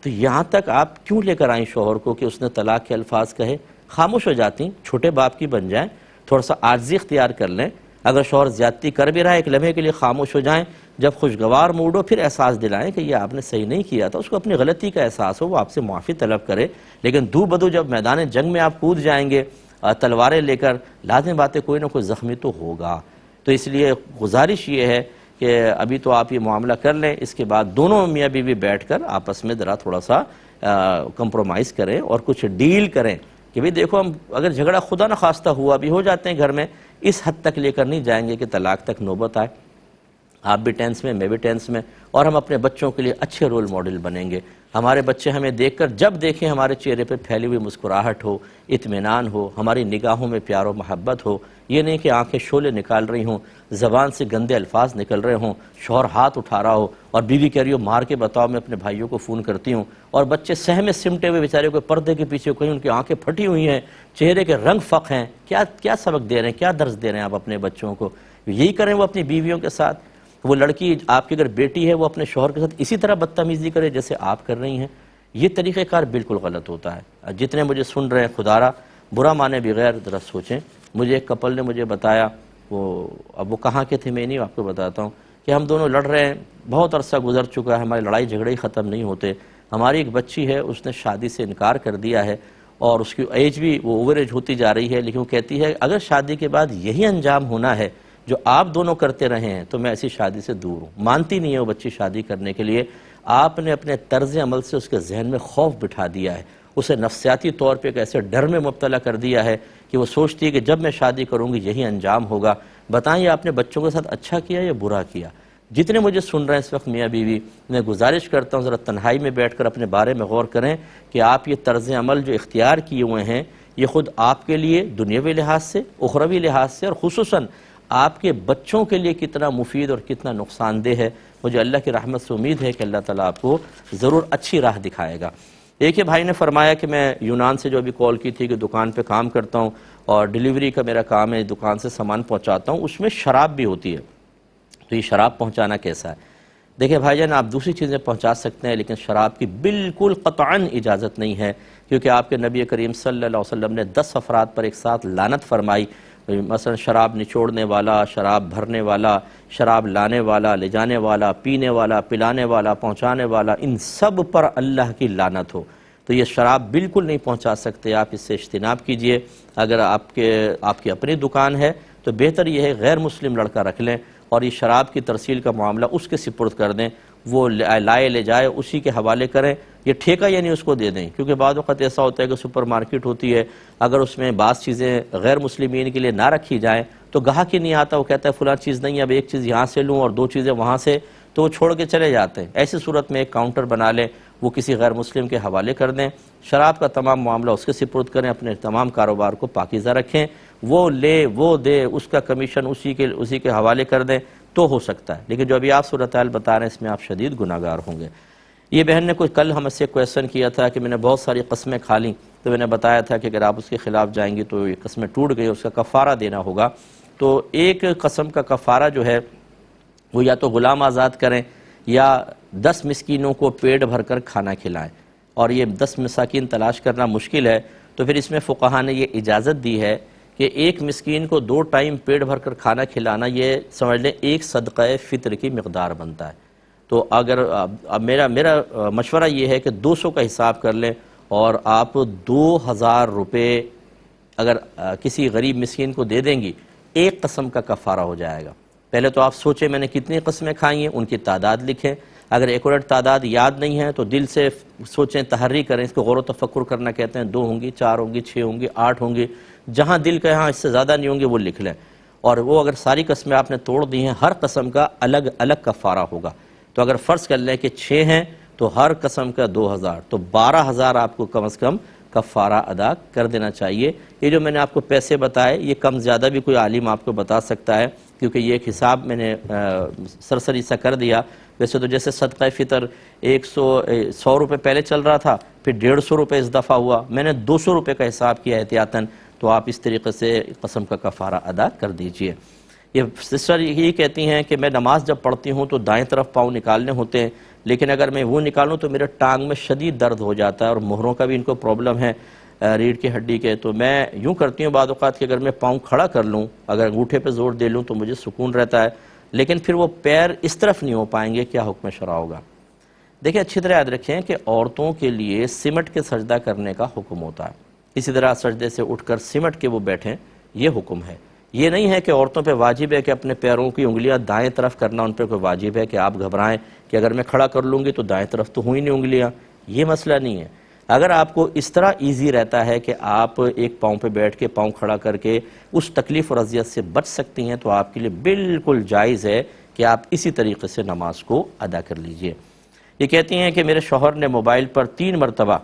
Speaker 1: تو یہاں تک آپ کیوں لے کر آئیں شوہر کو کہ اس نے طلاق کے الفاظ کہے؟ خاموش ہو جاتی، چھوٹے باپ کی بن جائیں، تھوڑا سا عاجزی اختیار کر لیں. اگر شوہر زیادتی کر بھی رہا ہے ایک لمحے کے لیے خاموش ہو جائیں. جب خوشگوار موڈ ہو پھر احساس دلائیں کہ یہ آپ نے صحیح نہیں کیا تھا، اس کو اپنی غلطی کا احساس ہو، وہ آپ سے معافی طلب کرے. لیکن دو بدو جب میدان جنگ میں آپ کود جائیں گے تلواریں لے کر، لازم بات ہے کوئی نہ کوئی زخمی تو ہوگا. تو اس لیے گزارش یہ ہے کہ ابھی تو آپ یہ معاملہ کر لیں، اس کے بعد دونوں میاں بیوی بیٹھ کر آپس میں ذرا تھوڑا سا کمپرومائز کریں اور کچھ ڈیل کریں کہ بھئی دیکھو ہم اگر جھگڑا خدا نہ خواستہ ہوا بھی ہو جاتے ہیں گھر میں، اس حد تک لے کر نہیں جائیں گے کہ طلاق تک نوبت آئے. آپ بھی ٹینس میں، میں بھی ٹینس میں، اور ہم اپنے بچوں کے لیے اچھے رول ماڈل بنیں گے. ہمارے بچے ہمیں دیکھ کر جب دیکھیں ہمارے چہرے پہ پھیلی ہوئی مسکراہٹ ہو، اطمینان ہو، ہماری نگاہوں میں پیار و محبت ہو. یہ نہیں کہ آنکھیں شعلے نکال رہی ہوں، زبان سے گندے الفاظ نکل رہے ہوں، شوہر ہاتھ اٹھا رہا ہو اور بیوی کہہ رہی ہو مار کے بتاؤ میں اپنے بھائیوں کو فون کرتی ہوں، اور بچے سہمے سمٹے ہوئے بیچارے کو پردے کے پیچھے کہیں ان کی آنکھیں پھٹی ہوئی ہیں، چہرے کے رنگ فق ہیں. کیا سبق دے رہے ہیں، کیا درس دے رہے ہیں آپ اپنے بچوں کو؟ یہی کریں وہ اپنی بیویوں کے ساتھ. وہ لڑکی آپ کی اگر بیٹی ہے وہ اپنے شوہر کے ساتھ اسی طرح بدتمیزی کرے جیسے آپ کر رہی ہیں. یہ طریقہ کار بالکل غلط ہوتا ہے. جتنے مجھے سن رہے ہیں خدا را برا مانے بغیر ذرا سوچیں. مجھے ایک کپل نے مجھے بتایا، اب وہ کہاں کے تھے میں نہیں آپ کو بتاتا ہوں، کہ ہم دونوں لڑ رہے ہیں، بہت عرصہ گزر چکا ہے، ہماری لڑائی جھگڑے ہی ختم نہیں ہوتے. ہماری ایک بچی ہے، اس نے شادی سے انکار کر دیا ہے اور اس کی ایج بھی وہ اوور ایج ہوتی جا رہی ہے، لیکن وہ کہتی ہے اگر شادی کے بعد یہی انجام ہونا ہے جو آپ دونوں کرتے رہے ہیں تو میں ایسی شادی سے دور ہوں. مانتی نہیں ہے وہ بچی شادی کرنے کے لیے. آپ نے اپنے طرز عمل سے اس کے ذہن میں خوف بٹھا دیا ہے، اسے نفسیاتی طور پہ ایک ایسے ڈر میں مبتلا کر دیا ہے کہ وہ سوچتی ہے کہ جب میں شادی کروں گی یہی انجام ہوگا. بتائیں آپ نے بچوں کے ساتھ اچھا کیا یا برا کیا؟ جتنے مجھے سن رہے ہیں اس وقت میاں بیوی، میں گزارش کرتا ہوں ذرا تنہائی میں بیٹھ کر اپنے بارے میں غور کریں کہ آپ یہ طرز عمل جو اختیار کیے ہوئے ہیں یہ خود آپ کے لیے دنیاوی لحاظ سے، اخروی لحاظ سے، اور خصوصاً آپ کے بچوں کے لیے کتنا مفید اور کتنا نقصان دہ ہے. مجھے اللہ کی رحمت سے امید ہے کہ اللہ تعالیٰ آپ کو ضرور اچھی راہ دکھائے گا. ایک ہی بھائی نے فرمایا کہ میں یونان سے جو ابھی کال کی تھی کہ دکان پہ کام کرتا ہوں اور ڈیلیوری کا میرا کام ہے، دکان سے سامان پہنچاتا ہوں، اس میں شراب بھی ہوتی ہے، تو یہ شراب پہنچانا کیسا ہے؟ دیکھیں بھائی جان، آپ دوسری چیزیں پہنچا سکتے ہیں لیکن شراب کی بالکل قطعاً اجازت نہیں ہے، کیونکہ آپ کے نبی کریم صلی اللہ علیہ وسلم نے 10 افراد پر ایک ساتھ لعنت فرمائی، مثلا شراب نچوڑنے والا، شراب بھرنے والا، شراب لانے والا، لے جانے والا، پینے والا، پلانے والا، پہنچانے والا، ان سب پر اللہ کی لعنت ہو۔ تو یہ شراب بالکل نہیں پہنچا سکتے، آپ اس سے اجتناب کیجئے۔ اگر آپ کی اپنی دکان ہے تو بہتر یہ ہے غیر مسلم لڑکا رکھ لیں اور یہ شراب کی ترسیل کا معاملہ اس کے سپرد کر دیں، وہ لائے لے جائے اسی کے حوالے کریں، یہ ٹھیکہ یعنی اس کو دے دیں، کیونکہ بعض وقت ایسا ہوتا ہے کہ سپر مارکیٹ ہوتی ہے، اگر اس میں بعض چیزیں غیر مسلمین کے لیے نہ رکھی جائیں تو گاہک ہی نہیں آتا، وہ کہتا ہے فلاں چیز نہیں، اب ایک چیز یہاں سے لوں اور 2 چیزیں وہاں سے، تو وہ چھوڑ کے چلے جاتے ہیں۔ ایسی صورت میں ایک کاؤنٹر بنا لیں، وہ کسی غیر مسلم کے حوالے کر دیں، شراب کا تمام معاملہ اس کے سپرد کریں، اپنے تمام کاروبار کو پاکیزہ رکھیں، وہ لے وہ دے، اس کا کمیشن اسی کے حوالے کر دیں تو ہو سکتا ہے۔ لیکن جو ابھی آپ صورتحال بتا رہے ہیں اس میں آپ شدید گناہگار ہوں گے۔ یہ بہن نے کل ہم سے کویسچن کیا تھا کہ میں نے بہت ساری قسمیں کھا لیں، تو میں نے بتایا تھا کہ اگر آپ اس کے خلاف جائیں گی تو یہ قسمیں ٹوٹ گئی، اس کا کفارہ دینا ہوگا۔ تو ایک قسم کا کفارہ جو ہے وہ یا تو غلام آزاد کریں یا 10 مسکینوں کو پیٹ بھر کر کھانا کھلائیں، اور یہ 10 مساکین تلاش کرنا مشکل ہے، تو پھر اس میں فقہا نے یہ اجازت دی ہے کہ ایک مسکین کو 2 ٹائم پیٹ بھر کر کھانا کھلانا یہ سمجھ لیں ایک صدقہ فطر کی مقدار بنتا ہے۔ تو اگر اب میرا مشورہ یہ ہے کہ 200 کا حساب کر لیں اور آپ 2000 روپے اگر کسی غریب مسکین کو دے دیں گی، ایک قسم کا کفارہ ہو جائے گا۔ پہلے تو آپ سوچیں میں نے کتنی قسمیں کھائی ہیں، ان کی تعداد لکھیں، اگر ایکوریٹ تعداد یاد نہیں ہے تو دل سے سوچیں، تحری کریں، اس کو غور و تفکر کرنا کہتے ہیں، 2 ہوں گی، 4 ہوں گی، 6 ہوں گی، 8 ہوں گی، جہاں دل کا ہاں اس سے زیادہ نہیں ہوں گے وہ لکھ لیں، اور وہ اگر ساری قسمیں آپ نے توڑ دی ہیں ہر قسم کا الگ الگ کفارہ ہوگا۔ تو اگر فرض کر لیں کہ 6 ہیں تو ہر قسم کا 2000، تو 12000 آپ کو کم از کم کفارہ ادا کر دینا چاہیے۔ یہ جو میں نے آپ کو پیسے بتائے یہ کم زیادہ بھی کوئی عالم آپ کو بتا سکتا ہے، کیونکہ یہ ایک حساب میں نے سرسری سا کر دیا۔ ویسے تو جیسے صدقہ فطر 100 روپے پہلے چل رہا تھا، پھر 150 روپے اس دفعہ ہوا، میں نے 200 روپے کا حساب کیا احتیاطاً، تو آپ اس طریقے سے قسم کا کفارہ ادا کر دیجئے۔ یہ سسٹر یہی کہتی ہیں کہ میں نماز جب پڑھتی ہوں تو دائیں طرف پاؤں نکالنے ہوتے ہیں، لیکن اگر میں وہ نکالوں تو میرے ٹانگ میں شدید درد ہو جاتا ہے، اور مہروں کا بھی ان کو پرابلم ہے، ریڑھ کی ہڈی کے، تو میں یوں کرتی ہوں بعض اوقات کہ اگر میں پاؤں کھڑا کر لوں، اگر انگوٹھے پہ زور دے لوں تو مجھے سکون رہتا ہے، لیکن پھر وہ پیر اس طرف نہیں ہو پائیں گے، کیا حکم شرع ہوگا؟ دیکھیں اچھی طرح یاد رکھیں کہ عورتوں کے لیے سمٹ کے سجدہ کرنے کا حکم ہوتا ہے، اسی طرح سجدے سے اٹھ کر سمٹ کے وہ بیٹھیں، یہ حکم ہے۔ یہ نہیں ہے کہ عورتوں پہ واجب ہے کہ اپنے پیروں کی انگلیاں دائیں طرف کرنا ان پہ کوئی واجب ہے کہ آپ گھبرائیں کہ اگر میں کھڑا کر لوں گی تو دائیں طرف تو ہوئی نہیں انگلیاں، یہ مسئلہ نہیں ہے۔ اگر آپ کو اس طرح ایزی رہتا ہے کہ آپ ایک پاؤں پہ بیٹھ کے پاؤں کھڑا کر کے اس تکلیف اور اذیت سے بچ سکتی ہیں تو آپ کے لیے بالکل جائز ہے کہ آپ اسی طریقے سے نماز کو ادا کر لیجئے۔ یہ کہتی ہیں کہ میرے شوہر نے موبائل پر 3 مرتبہ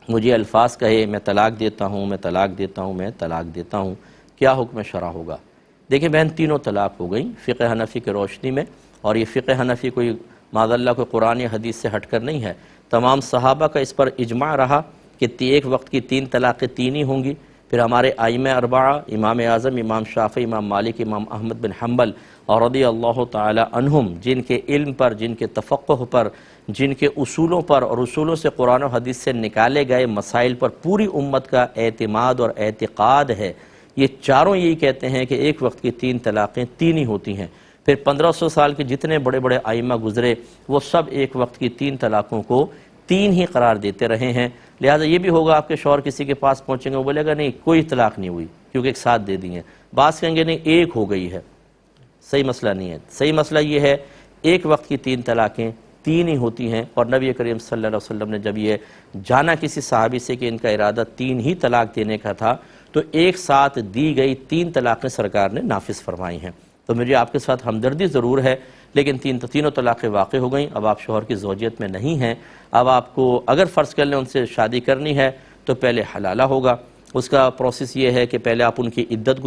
Speaker 1: مجھے الفاظ کہے، میں طلاق دیتا ہوں، میں طلاق دیتا ہوں، میں طلاق دیتا ہوں، کیا حکم شرع ہوگا؟ دیکھیں بہن، تینوں طلاق ہو گئیں فقہ حنفی کے روشنی میں، اور یہ فقہ حنفی کوئی معاذ اللہ کوئی قرآن یا حدیث سے ہٹ کر نہیں ہے، تمام صحابہ کا اس پر اجماع رہا کہ ایک وقت کی 3 طلاقیں 3 ہی ہوں گی۔ پھر ہمارے ائمہ اربعہ، امام اعظم، امام شافعی، امام مالک، امام احمد بن حنبل اور رضی اللہ تعالی عنہم، جن کے علم پر، جن کے تفقہ پر، جن کے اصولوں پر اور اصولوں سے قرآن و حدیث سے نکالے گئے مسائل پر پوری امت کا اعتماد اور اعتقاد ہے، یہ چاروں یہی کہتے ہیں کہ ایک وقت کی 3 طلاقیں 3 ہی ہوتی ہیں۔ پھر 1500 سال کے جتنے بڑے بڑے ائمہ گزرے وہ سب ایک وقت کی 3 طلاقوں کو 3 ہی قرار دیتے رہے ہیں، لہٰذا یہ بھی ہوگا آپ کے شوہر کسی کے پاس پہنچیں گے وہ بولے گا نہیں کوئی طلاق نہیں ہوئی کیونکہ ایک ساتھ دے دی ہیں، بعض کہیں گے نہیں ایک ہو گئی ہے، صحیح مسئلہ نہیں ہے، صحیح مسئلہ یہ ہے ایک وقت کی 3 طلاقیں 3 ہی ہوتی ہیں، اور نبی کریم صلی اللہ علیہ وسلم نے جب یہ جانا کسی صحابی سے کہ ان کا ارادہ 3 ہی طلاق دینے کا تھا تو ایک ساتھ دی گئی 3 طلاقیں سرکار نے نافذ فرمائی ہیں۔ تو مجھے آپ کے ساتھ ہمدردی ضرور ہے، لیکن تینوں طلاقیں واقع ہو گئیں، اب آپ شوہر کی زوجیت میں نہیں ہیں، اب آپ کو اگر فرض کر لیں ان سے شادی کرنی ہے تو پہلے حلالہ ہوگا، اس کا پروسیس یہ ہے کہ پہلے آپ ان کی عدت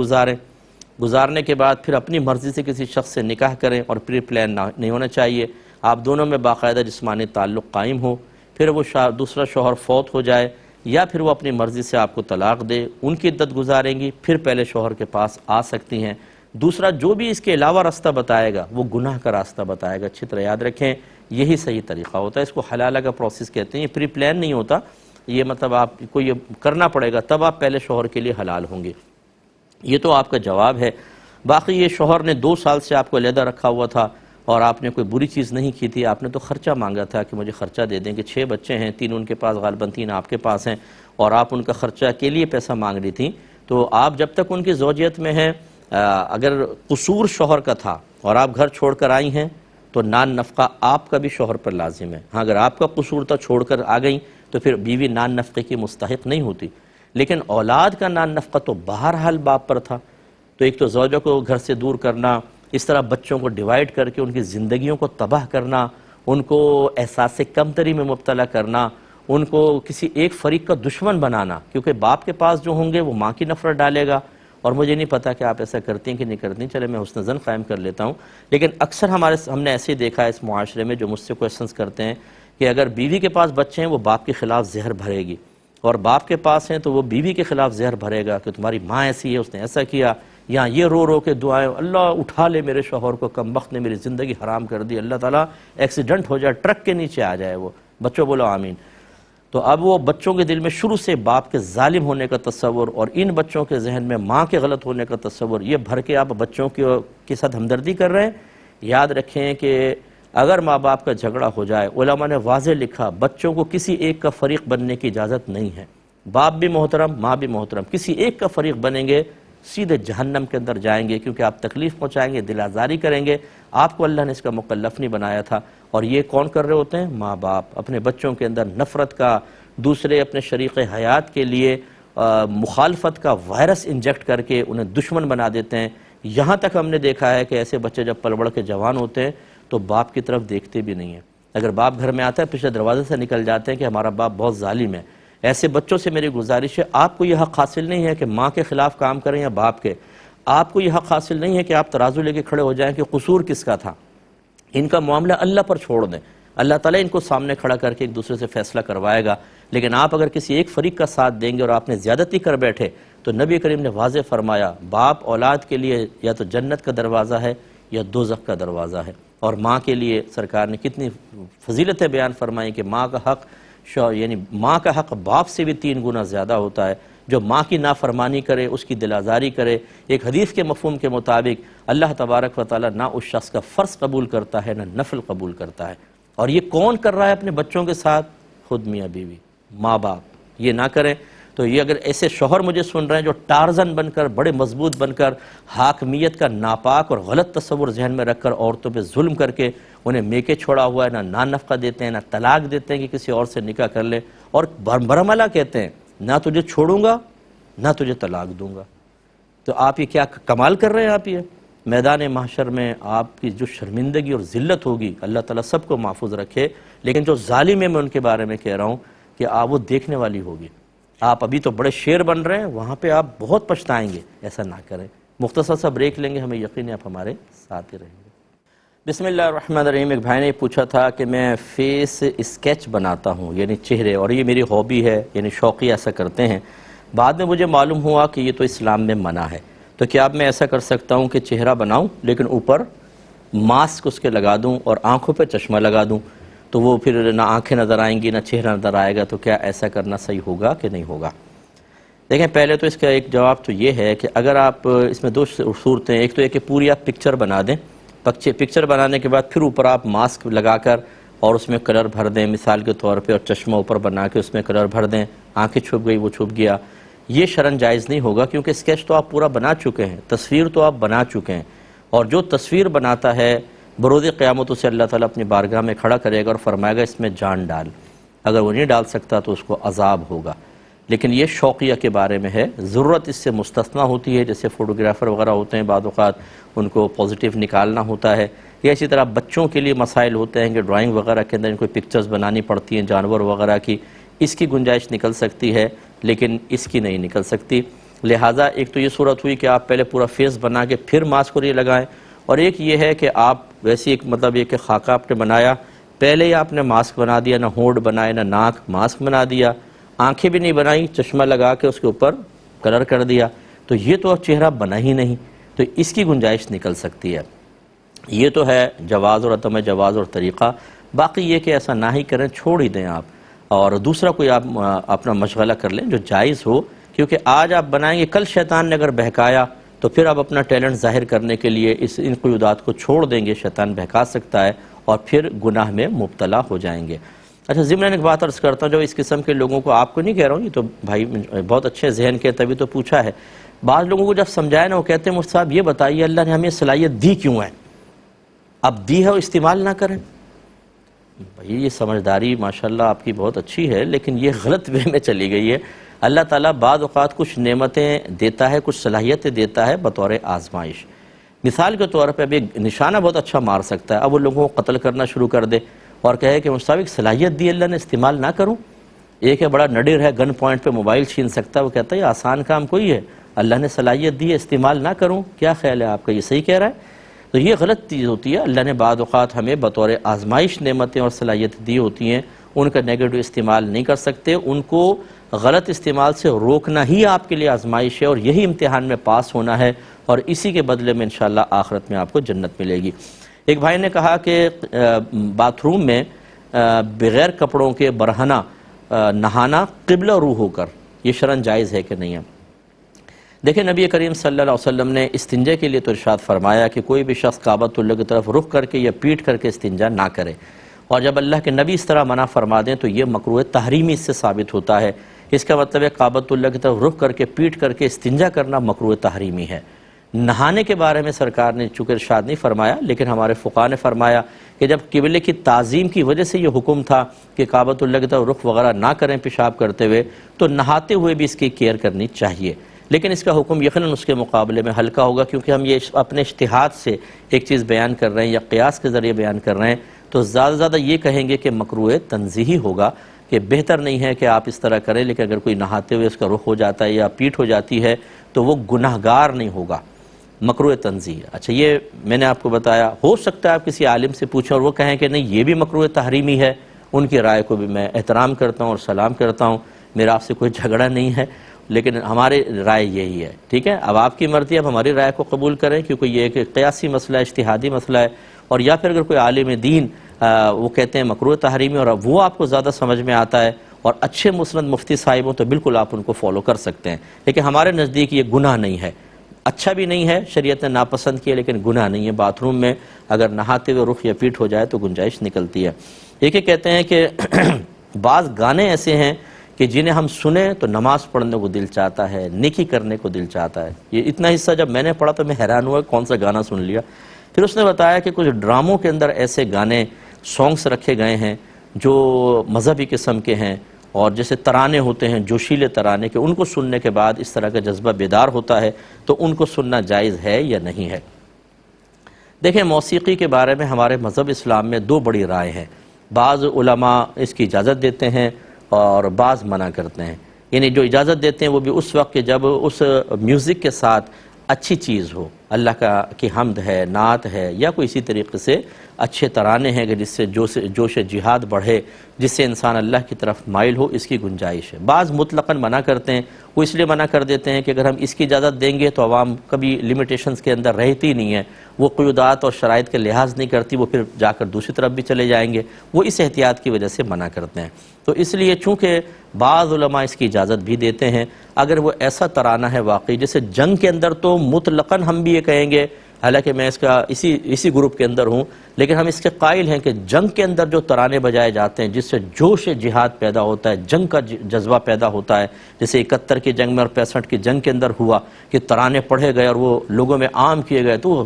Speaker 1: گزارنے کے بعد پھر اپنی مرضی سے کسی شخص سے نکاح کریں، اور پری پلان نہیں ہونا چاہیے، آپ دونوں میں باقاعدہ جسمانی تعلق قائم ہو، پھر وہ دوسرا شوہر فوت ہو جائے یا پھر وہ اپنی مرضی سے آپ کو طلاق دے، ان کی عدت گزاریں گی، پھر پہلے شوہر کے پاس آ سکتی ہیں۔ دوسرا جو بھی اس کے علاوہ راستہ بتائے گا وہ گناہ کا راستہ بتائے گا. اچھی طرح یاد رکھیں یہی صحیح طریقہ ہوتا ہے. اس کو حلالہ کا پروسیس کہتے ہیں. یہ پری پلان نہیں ہوتا, یہ مطلب آپ کو یہ کرنا پڑے گا تب آپ پہلے شوہر کے لیے حلال ہوں گے. یہ تو آپ کا جواب ہے. باقی یہ شوہر نے 2 سال سے آپ کو علیحدہ رکھا ہوا تھا اور آپ نے کوئی بری چیز نہیں کی تھی, آپ نے تو خرچہ مانگا تھا کہ مجھے خرچہ دے دیں, کہ 6 بچے ہیں, 3 ان کے پاس غالباً 3 آپ کے پاس ہیں, اور آپ ان کا خرچہ کے لیے پیسہ مانگ رہی تھیں. تو آپ جب تک ان کی زوجیت میں ہیں, اگر قصور شوہر کا تھا اور آپ گھر چھوڑ کر آئی ہیں تو نان نفقہ آپ کا بھی شوہر پر لازم ہے. ہاں اگر آپ کا قصور تھا چھوڑ کر آ گئیں تو پھر بیوی نان نفقے کی مستحق نہیں ہوتی. لیکن اولاد کا نان نفقہ تو بہرحال باپ پر تھا. تو ایک تو زوجہ کو گھر سے دور کرنا, اس طرح بچوں کو ڈیوائیڈ کر کے ان کی زندگیوں کو تباہ کرنا, ان کو احساس کمتری میں مبتلا کرنا, ان کو کسی ایک فریق کا دشمن بنانا, کیونکہ باپ کے پاس جو ہوں گے وہ ماں کی نفرت ڈالے گا. اور مجھے نہیں پتا کہ آپ ایسا کرتی ہیں کہ نہیں کرتی, چلے میں حسن ظن قائم کر لیتا ہوں. لیکن اکثر ہم نے ایسے ہی دیکھا ہے اس معاشرے میں جو مجھ سے کویسچنس کرتے ہیں کہ اگر بیوی کے پاس بچے ہیں وہ باپ کے خلاف زہر بھرے گی, اور باپ کے پاس ہیں تو وہ بیوی کے خلاف زہر بھرے گا کہ تمہاری ماں ایسی ہے, اس نے ایسا کیا, یا یہ رو رو کے دعائیں اللہ اٹھا لے میرے شوہر کو, کم وقت نے میری زندگی حرام کر دی, اللہ تعالیٰ ایکسیڈنٹ ہو جائے, ٹرک کے نیچے آ جائے وہ. بچوں بولو آمین. تو اب وہ بچوں کے دل میں شروع سے باپ کے ظالم ہونے کا تصور اور ان بچوں کے ذہن میں ماں کے غلط ہونے کا تصور یہ بھر کے آپ بچوں کے ساتھ ہمدردی کر رہے ہیں. یاد رکھیں کہ اگر ماں باپ کا جھگڑا ہو جائے, علماء نے واضح لکھا بچوں کو کسی ایک کا فریق بننے کی اجازت نہیں ہے. باپ بھی محترم, ماں بھی محترم, کسی ایک کا فریق بنیں گے سیدھے جہنم کے اندر جائیں گے, کیونکہ آپ تکلیف پہنچائیں گے, دل آزاری کریں گے. آپ کو اللہ نے اس کا مکلف نہیں بنایا تھا. اور یہ کون کر رہے ہوتے ہیں؟ ماں باپ. اپنے بچوں کے اندر نفرت کا, دوسرے اپنے شریک حیات کے لیے مخالفت کا وائرس انجیکٹ کر کے انہیں دشمن بنا دیتے ہیں. یہاں تک ہم نے دیکھا ہے کہ ایسے بچے جب پل بڑھ کے جوان ہوتے ہیں تو باپ کی طرف دیکھتے بھی نہیں ہیں. اگر باپ گھر میں آتا ہے پچھلے دروازے سے نکل جاتے ہیں کہ ہمارا باپ بہت ظالم ہے. ایسے بچوں سے میری گزارش ہے, آپ کو یہ حق حاصل نہیں ہے کہ ماں کے خلاف کام کریں یا باپ کے. آپ کو یہ حق حاصل نہیں ہے کہ آپ ترازو لے کے کھڑے ہو جائیں کہ قصور کس کا تھا. ان کا معاملہ اللہ پر چھوڑ دیں, اللہ تعالیٰ ان کو سامنے کھڑا کر کے ایک دوسرے سے فیصلہ کروائے گا. لیکن آپ اگر کسی ایک فریق کا ساتھ دیں گے اور آپ نے زیادتی کر بیٹھے تو نبی کریم نے واضح فرمایا باپ اولاد کے لیے یا تو جنت کا دروازہ ہے یا دوزخ کا دروازہ ہے. اور ماں کے لیے سرکار نے کتنی فضیلتیں بیان فرمائی کہ ماں کا حق یعنی ماں کا حق باپ سے بھی 3 گنا زیادہ ہوتا ہے. جو ماں کی نافرمانی کرے, اس کی دل آزاری کرے, ایک حدیث کے مفہوم کے مطابق اللہ تبارک و تعالیٰ نہ اس شخص کا فرض قبول کرتا ہے نہ نفل قبول کرتا ہے. اور یہ کون کر رہا ہے اپنے بچوں کے ساتھ؟ خود میاں بیوی, ماں باپ. یہ نہ کریں تو یہ اگر ایسے شوہر مجھے سن رہے ہیں جو ٹارزن بن کر, بڑے مضبوط بن کر, حاکمیت کا ناپاک اور غلط تصور ذہن میں رکھ کر عورتوں پہ ظلم کر کے انہیں میکے چھوڑا ہوا ہے, نہ نان نفقہ دیتے ہیں, نہ طلاق دیتے ہیں کہ کسی اور سے نکاح کر لے, اور برملا کہتے ہیں نہ تجھے چھوڑوں گا نہ تجھے طلاق دوں گا. تو آپ یہ کیا کمال کر رہے ہیں؟ آپ یہ میدان محشر میں آپ کی جو شرمندگی اور ذلت ہوگی, اللہ تعالیٰ سب کو محفوظ رکھے. لیکن جو ظالم ہے میں ان کے بارے میں کہہ رہا ہوں کہ آپ وہ دیکھنے والی ہوگی. آپ ابھی تو بڑے شیر بن رہے ہیں, وہاں پہ آپ بہت پچھتائیں گے. ایسا نہ کریں. مختصر سا بریک لیں گے, ہمیں یقین ہے آپ ہمارے ساتھ ہی رہیں گے. بسم اللہ الرحمن الرحیم. ایک بھائی نے پوچھا تھا کہ میں فیس اسکیچ بناتا ہوں یعنی چہرے, اور یہ میری ہابی ہے, یعنی شوقی ایسا کرتے ہیں. بعد میں مجھے معلوم ہوا کہ یہ تو اسلام میں منع ہے. تو کیا اب میں ایسا کر سکتا ہوں کہ چہرہ بناؤں لیکن اوپر ماسک اس کے لگا دوں اور آنکھوں پہ چشمہ لگا دوں, تو وہ پھر نہ آنکھیں نظر آئیں گی نہ چہرہ نظر آئے گا. تو کیا ایسا کرنا صحیح ہوگا کہ نہیں ہوگا؟ دیکھیں, پہلے تو اس کا ایک جواب تو یہ ہے کہ اگر آپ اس میں 2 صورتیں, ایک تو یہ کہ پوری آپ پکچر بنا دیں, پکچر بنانے کے بعد پھر اوپر آپ ماسک لگا کر اور اس میں کلر بھر دیں مثال کے طور پہ, اور چشمہ اوپر بنا کے اس میں کلر بھر دیں, آنکھیں چھپ گئی وہ چھپ گیا. یہ شرعاً جائز نہیں ہوگا, کیونکہ اسکیچ تو آپ پورا بنا چکے ہیں, تصویر تو آپ بنا چکے ہیں. اور جو تصویر بناتا ہے بروز قیامت اسے اللہ تعالیٰ اپنی بارگاہ میں کھڑا کرے گا اور فرمائے گا اس میں جان ڈال. اگر وہ نہیں ڈال سکتا تو اس کو عذاب ہوگا. لیکن یہ شوقیہ کے بارے میں ہے, ضرورت اس سے مستثنا ہوتی ہے. جیسے فوٹوگرافر وغیرہ ہوتے ہیں, بعض اوقات ان کو پازیٹیو نکالنا ہوتا ہے, یا اسی طرح بچوں کے لیے مسائل ہوتے ہیں کہ ڈرائنگ وغیرہ کے اندر ان کو پکچرز بنانی پڑتی ہیں جانور وغیرہ کی. اس کی گنجائش نکل سکتی ہے لیکن اس کی نہیں نکل سکتی. لہٰذا ایک تو یہ صورت ہوئی کہ آپ پہلے پورا فیس بنا کے پھر ماسک اور یہ لگائیں, اور ایک یہ ہے کہ آپ ویسی ایک مطلب یہ کہ خاکہ آپ نے بنایا, پہلے ہی آپ نے ماسک بنا دیا, نہ ہونٹ بنائے نہ ناک, ماسک بنا دیا, آنکھیں بھی نہیں بنائیں, چشمہ لگا کے اس کے اوپر کلر کر دیا, تو یہ تو چہرہ بنا ہی نہیں. تو اس کی گنجائش نکل سکتی ہے۔ یہ تو ہے جواز اور عدم جواز اور طریقہ، باقی یہ کہ ایسا نہ ہی کریں، چھوڑ ہی دیں آپ، اور دوسرا کوئی آپ اپنا مشغلہ کر لیں جو جائز ہو، کیونکہ آج آپ بنائیں گے، کل شیطان نے اگر بہکایا تو پھر آپ اپنا ٹیلنٹ ظاہر کرنے کے لیے ان قیودات کو چھوڑ دیں گے، شیطان بہکا سکتا ہے اور پھر گناہ میں مبتلا ہو جائیں گے۔ اچھا، ضمن ایک بات عرض کرتا ہوں، جو اس قسم کے لوگوں کو، آپ کو نہیں کہہ رہا ہوں، یہ تو بھائی بہت اچھے ذہن کے تبھی تو پوچھا ہے، بعض لوگوں کو جب سمجھائے نا، وہ کہتے ہیں مفتی صاحب یہ بتائیے اللہ نے ہمیں صلاحیت دی کیوں ہے؟ اب دی ہے وہ استعمال نہ کریں۔ بھائی یہ سمجھداری ماشاءاللہ آپ کی بہت اچھی ہے، لیکن یہ غلط وے میں چلی گئی ہے۔ اللہ تعالیٰ بعض اوقات کچھ نعمتیں دیتا ہے، کچھ صلاحیتیں دیتا ہے بطور آزمائش۔ مثال کے طور پہ ابھی نشانہ بہت اچھا مار سکتا ہے، اب وہ لوگوں کو قتل کرنا شروع کر دے اور کہے کہ مصطفی صلاحیت دی اللہ نے، استعمال نہ کروں۔ ایک ہے بڑا نڈر ہے، گن پوائنٹ پہ موبائل چھین سکتا ہے، وہ کہتا ہے یہ آسان کام کوئی ہے، اللہ نے صلاحیت دی ہے، استعمال نہ کروں۔ کیا خیال ہے آپ کا، یہ صحیح کہہ رہا ہے؟ تو یہ غلط چیز ہوتی ہے۔ اللہ نے بعض اوقات ہمیں بطور آزمائش نعمتیں اور صلاحیت دی ہوتی ہیں، ان کا نیگیٹو استعمال نہیں کر سکتے، ان کو غلط استعمال سے روکنا ہی آپ کے لیے آزمائش ہے، اور یہی امتحان میں پاس ہونا ہے، اور اسی کے بدلے میں انشاءاللہ آخرت میں آپ کو جنت ملے گی۔ ایک بھائی نے کہا کہ باتھ روم میں بغیر کپڑوں کے برہنہ نہانا قبلہ رو ہو کر، یہ شرعاً جائز ہے کہ نہیں ہے؟ دیکھیں نبی کریم صلی اللہ علیہ وسلم نے استنجے کے لیے تو ارشاد فرمایا کہ کوئی بھی شخص کعبۃ اللہ کی طرف رخ کر کے یا پیٹ کر کے استنجا نہ کرے، اور جب اللہ کے نبی اس طرح منع فرما دیں تو یہ مکروہ تحریمی اس سے ثابت ہوتا ہے۔ اس کا مطلب ہے کعبۃ اللہ کی طرف رخ کر کے پیٹ کر کے استنجا کرنا مکروہ تحریمی ہے۔ نہانے کے بارے میں سرکار نے چونکہ ارشاد نہیں فرمایا، لیکن ہمارے فقہاء نے فرمایا کہ جب قبلے کی تعظیم کی وجہ سے یہ حکم تھا کہ کعبۃ اللہ کی طرف رخ وغیرہ نہ کریں پیشاب کرتے ہوئے، تو نہاتے ہوئے بھی اس کی کیئر کرنی چاہیے، لیکن اس کا حکم یقیناً اس کے مقابلے میں ہلکا ہوگا، کیونکہ ہم یہ اپنے اجتہاد سے ایک چیز بیان کر رہے ہیں یا قیاس کے ذریعے بیان کر رہے ہیں، تو زیادہ سے زیادہ یہ کہیں گے کہ مکروہ تنزیہی ہوگا، کہ بہتر نہیں ہے کہ آپ اس طرح کریں، لیکن اگر کوئی نہاتے ہوئے اس کا رخ ہو جاتا ہے یا پیٹھ ہو جاتی ہے تو وہ گناہگار نہیں ہوگا، مکروہ تنزیہ۔ اچھا، یہ میں نے آپ کو بتایا، ہو سکتا ہے آپ کسی عالم سے پوچھیں اور وہ کہیں کہ نہیں یہ بھی مکروہ تحریمی ہے، ان کی رائے کو بھی میں احترام کرتا ہوں اور سلام کرتا ہوں، میرا آپ سے کوئی جھگڑا نہیں ہے، لیکن ہماری رائے یہی ہے، ٹھیک ہے؟ اب آپ کی مرضی، اب ہماری رائے کو قبول کریں، کیونکہ یہ ایک قیاسی مسئلہ ہے، اجتہادی مسئلہ ہے، اور یا پھر اگر کوئی عالم دین وہ کہتے ہیں مکروہ تحریمی اور وہ آپ کو زیادہ سمجھ میں آتا ہے اور اچھے مسند مفتی صاحب ہوں تو بالکل آپ ان کو فالو کر سکتے ہیں، لیکن ہمارے نزدیک یہ گناہ نہیں ہے، اچھا بھی نہیں ہے، شریعت نے ناپسند کیا، لیکن گناہ نہیں ہے۔ باتھ روم میں اگر نہاتے ہوئے رخ یا پیٹ ہو جائے تو گنجائش نکلتی ہے۔ ایک کہتے ہیں کہ بعض گانے ایسے ہیں کہ جنہیں ہم سنیں تو نماز پڑھنے کو دل چاہتا ہے، نیکی کرنے کو دل چاہتا ہے۔ یہ اتنا حصہ جب میں نے پڑھا تو میں حیران ہوا کون سا گانا سن لیا۔ پھر اس نے بتایا کہ کچھ ڈراموں کے اندر ایسے گانے، سانگس رکھے گئے ہیں جو مذہبی قسم کے ہیں، اور جیسے ترانے ہوتے ہیں، جوشیلے ترانے، کہ ان کو سننے کے بعد اس طرح کا جذبہ بیدار ہوتا ہے، تو ان کو سننا جائز ہے یا نہیں ہے؟ دیکھیں، موسیقی کے بارے میں ہمارے مذہب اسلام میں دو بڑی رائے ہیں، بعض علماء اس کی اجازت دیتے ہیں اور بعض منع کرتے ہیں۔ یعنی جو اجازت دیتے ہیں وہ بھی اس وقت کہ جب اس میوزک کے ساتھ اچھی چیز ہو، اللہ کی حمد ہے، نعت ہے، یا کوئی اسی طریقے سے اچھے ترانے ہیں کہ جس سے جوش جہاد بڑھے، جس سے انسان اللہ کی طرف مائل ہو، اس کی گنجائش ہے۔ بعض مطلقاً منع کرتے ہیں، وہ اس لیے منع کر دیتے ہیں کہ اگر ہم اس کی اجازت دیں گے تو عوام کبھی لمیٹیشنز کے اندر رہتی نہیں ہے، وہ قیودات اور شرائط کے لحاظ نہیں کرتی، وہ پھر جا کر دوسری طرف بھی چلے جائیں گے، وہ اس احتیاط کی وجہ سے منع کرتے ہیں۔ تو اس لیے چونکہ بعض علماء اس کی اجازت بھی دیتے ہیں، اگر وہ ایسا ترانہ ہے واقعی، جیسے جنگ کے اندر تو مطلقاً ہم بھی یہ کہیں گے، حالانکہ میں اس کا اسی گروپ کے اندر ہوں، لیکن ہم اس کے قائل ہیں کہ جنگ کے اندر جو ترانے بجائے جاتے ہیں جس سے جوش جہاد پیدا ہوتا ہے، جنگ کا جذبہ پیدا ہوتا ہے، جیسے 71 کی جنگ میں اور 65 کی جنگ کے اندر ہوا کہ ترانے پڑھے گئے اور وہ لوگوں میں عام کیے گئے، تو وہ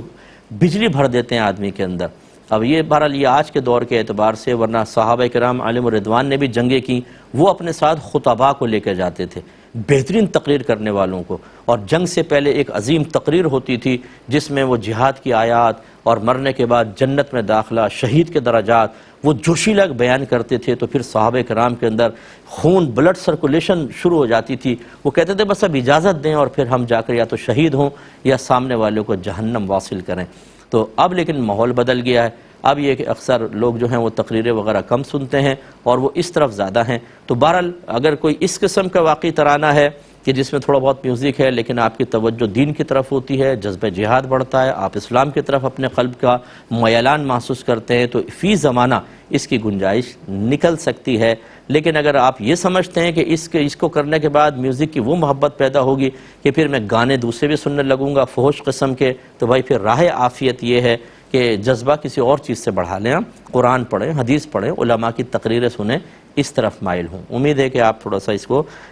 Speaker 1: بجلی بھر دیتے ہیں آدمی کے اندر۔ اب یہ بہرحال یہ آج کے دور کے اعتبار سے، ورنہ صحابہ کرام علیہم الرضوان نے بھی جنگیں کی، وہ اپنے ساتھ خطباء کو لے کے جاتے تھے، بہترین تقریر کرنے والوں کو، اور جنگ سے پہلے ایک عظیم تقریر ہوتی تھی جس میں وہ جہاد کی آیات اور مرنے کے بعد جنت میں داخلہ، شہید کے درجات، وہ جوشیلا بیان کرتے تھے، تو پھر صحابہ کرام کے اندر خون، بلڈ سرکولیشن شروع ہو جاتی تھی، وہ کہتے تھے بس اب اجازت دیں اور پھر ہم جا کر یا تو شہید ہوں یا سامنے والوں کو جہنم واصل کریں۔ تو اب لیکن ماحول بدل گیا ہے، اب یہ کہ اکثر لوگ جو ہیں وہ تقریریں وغیرہ کم سنتے ہیں اور وہ اس طرف زیادہ ہیں۔ تو بہرحال اگر کوئی اس قسم کا واقعی ترانہ ہے کہ جس میں تھوڑا بہت میوزک ہے لیکن آپ کی توجہ دین کی طرف ہوتی ہے، جذبہ جہاد بڑھتا ہے، آپ اسلام کی طرف اپنے قلب کا میلان محسوس کرتے ہیں، تو فی زمانہ اس کی گنجائش نکل سکتی ہے۔ لیکن اگر آپ یہ سمجھتے ہیں کہ اس کو کرنے کے بعد میوزک کی وہ محبت پیدا ہوگی کہ پھر میں گانے دوسرے بھی سننے لگوں گا فحش قسم کے، تو بھائی پھر راہ عافیت یہ ہے کہ جذبہ کسی اور چیز سے بڑھا لیں، قرآن پڑھیں، حدیث پڑھیں، علماء کی تقریریں سنیں، اس طرف مائل ہوں۔ امید ہے کہ آپ تھوڑا سا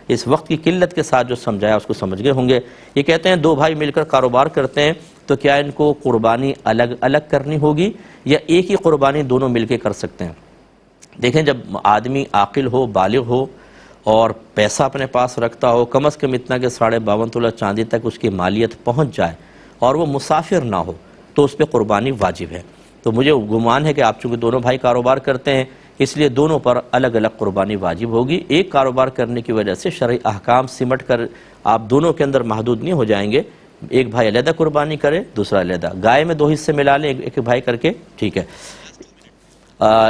Speaker 1: اس وقت کی قلت کے ساتھ جو سمجھایا اس کو سمجھ گئے ہوں گے۔ یہ کہتے ہیں 2 بھائی مل کر کاروبار کرتے ہیں تو کیا ان کو قربانی الگ الگ کرنی ہوگی یا ایک ہی قربانی دونوں مل کے کر سکتے ہیں؟ دیکھیں، جب آدمی عاقل ہو، بالغ ہو اور پیسہ اپنے پاس رکھتا ہو، کم از کم اتنا کہ 52.5 تولہ چاندی تک اس کی مالیت پہنچ جائے اور وہ مسافر نہ ہو، تو اس پہ قربانی واجب ہے۔ تو مجھے گمان ہے کہ آپ چونکہ دونوں بھائی کاروبار کرتے ہیں، اس لیے دونوں پر الگ الگ قربانی واجب ہوگی۔ ایک کاروبار کرنے کی وجہ سے شرعی احکام سمٹ کر آپ دونوں کے اندر محدود نہیں ہو جائیں گے۔ ایک بھائی علیحدہ قربانی کرے، دوسرا علیحدہ، گائے میں 2 حصے ملا لیں ایک بھائی کر کے، ٹھیک ہے۔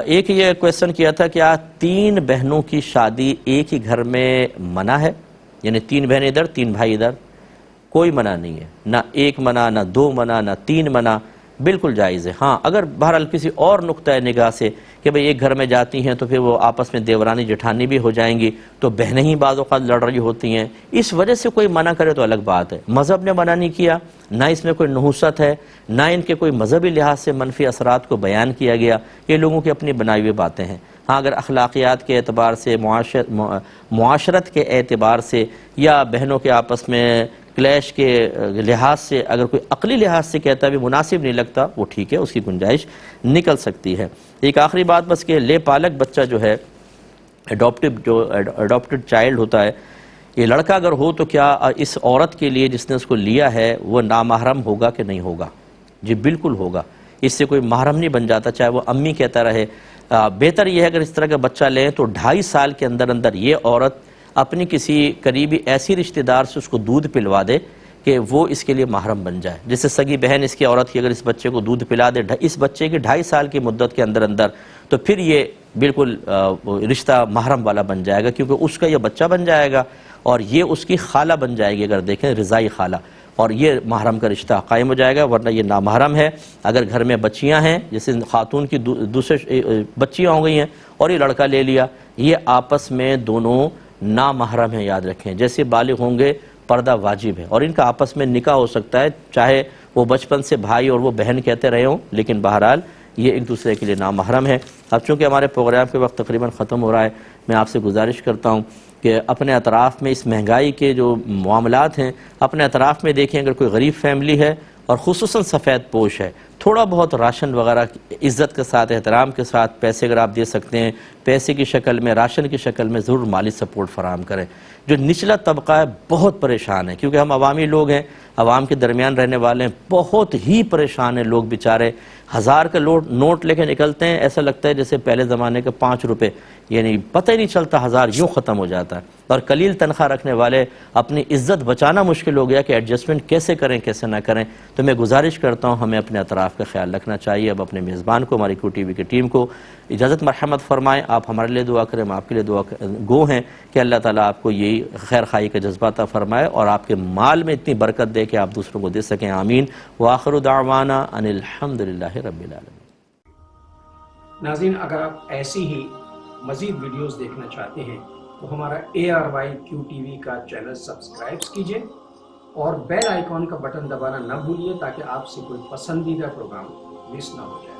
Speaker 1: ایک یہ کویسچن کیا تھا، کیا 3 بہنوں کی شادی ایک ہی گھر میں منع ہے؟ یعنی 3 بہنیں ادھر 3 بھائی ادھر؟ کوئی منع نہیں ہے، نہ 1 منع، نہ 2 منع، نہ 3 منع، بالکل جائز ہے۔ ہاں اگر بہرحال کسی اور نقطۂ نگاہ سے کہ بھئی ایک گھر میں جاتی ہیں تو پھر وہ آپس میں دیورانی جٹھانی بھی ہو جائیں گی، تو بہنیں ہی بعض اوقات لڑ رہی ہوتی ہیں، اس وجہ سے کوئی منع کرے تو الگ بات ہے۔ مذہب نے منع نہیں کیا، نہ اس میں کوئی نحوست ہے، نہ ان کے کوئی مذہبی لحاظ سے منفی اثرات کو بیان کیا گیا، یہ لوگوں کی اپنی بنائی ہوئی باتیں ہیں۔ ہاں اگر اخلاقیات کے اعتبار سے، معاشرت کے اعتبار سے، یا بہنوں کے آپس میں کلیش کے لحاظ سے اگر کوئی عقلی لحاظ سے کہتا ہے بھی مناسب نہیں لگتا، وہ ٹھیک ہے، اس کی گنجائش نکل سکتی ہے۔ ایک آخری بات بس کہ لے پالک بچہ جو ہے، اڈاپٹڈ چائلڈ ہوتا ہے، یہ لڑکا اگر ہو تو کیا اس عورت کے لیے جس نے اس کو لیا ہے وہ نامحرم ہوگا کہ نہیں ہوگا؟ جی بالکل ہوگا، اس سے کوئی محرم نہیں بن جاتا، چاہے وہ امی کہتا رہے۔ بہتر یہ ہے اگر اس طرح کا بچہ لیں تو 2.5 سال کے اندر اندر یہ عورت اپنی کسی قریبی ایسی رشتہ دار سے اس کو دودھ پلوا دے کہ وہ اس کے لیے محرم بن جائے۔ جیسے سگی بہن اس کی عورت کی اگر اس بچے کو دودھ پلا دے اس بچے کی 2.5 سال کی مدت کے اندر اندر، تو پھر یہ بالکل رشتہ محرم والا بن جائے گا، کیونکہ اس کا یہ بچہ بن جائے گا اور یہ اس کی خالہ بن جائے گی، اگر دیکھیں رضائی خالہ، اور یہ محرم کا رشتہ قائم ہو جائے گا، ورنہ یہ نامحرم ہے۔ اگر گھر میں بچیاں ہیں، جیسے خاتون کی دوسرے بچیاں ہو گئی ہیں اور یہ لڑکا لے لیا، یہ آپس میں دونوں نامحرم ہیں، یاد رکھیں۔ جیسے بالغ ہوں گے پردہ واجب ہے اور ان کا آپس میں نکاح ہو سکتا ہے، چاہے وہ بچپن سے بھائی اور وہ بہن کہتے رہے ہوں، لیکن بہرحال یہ ایک دوسرے کے لیے نامحرم ہے۔ اب چونکہ ہمارے پروگرام کے وقت تقریباً ختم ہو رہا ہے، میں آپ سے گزارش کرتا ہوں کہ اپنے اطراف میں اس مہنگائی کے جو معاملات ہیں، اپنے اطراف میں دیکھیں، اگر کوئی غریب فیملی ہے اور خصوصاً سفید پوش ہے، تھوڑا بہت راشن وغیرہ عزت کے ساتھ، احترام کے ساتھ پیسے اگر آپ دے سکتے ہیں، پیسے کی شکل میں، راشن کی شکل میں، ضرور مالی سپورٹ فراہم کریں۔ جو نچلا طبقہ ہے بہت پریشان ہے، کیونکہ ہم عوامی لوگ ہیں، عوام کے درمیان رہنے والے ہیں، بہت ہی پریشان ہیں لوگ بیچارے۔ 1000 کا نوٹ لے کے نکلتے ہیں، ایسا لگتا ہے جیسے پہلے زمانے کے 5 روپے، یعنی پتہ ہی نہیں چلتا 1000 یوں ختم ہو جاتا ہے۔ اور قلیل تنخواہ رکھنے والے اپنی عزت بچانا مشکل ہو گیا کہ ایڈجسٹمنٹ کیسے کریں کیسے نہ کریں۔ تو میں گزارش کرتا ہوں ہمیں اپنے اطراف کا خیال رکھنا چاہیے۔ اب اپنے میزبان کو، ہماری QTV کی ٹیم کو اجازت مرحمت فرمائیں، آپ ہمارے لیے دعا کریں، ہم آپ کے لیے دعا گو ہیں کہ اللہ تعالیٰ آپ کو یہی خیر خواہی کا جذبہ عطا فرمائے اور آپ کے مال میں اتنی برکت دے کہ آپ دوسروں کو دے سکیں، آمین۔ وآخر دعوانا ان الحمدللہ رب العالمین۔
Speaker 7: ناظرین، اگر آپ ایسی ہی مزید ویڈیوز دیکھنا چاہتے ہیں تو ہمارا ARY QTV کا چینل سبسکرائب کیجئے اور بیل آئیکن کا بٹن دبانا نہ بھولیے تاکہ آپ سے کوئی پسندیدہ پروگرام مس نہ ہو جائے۔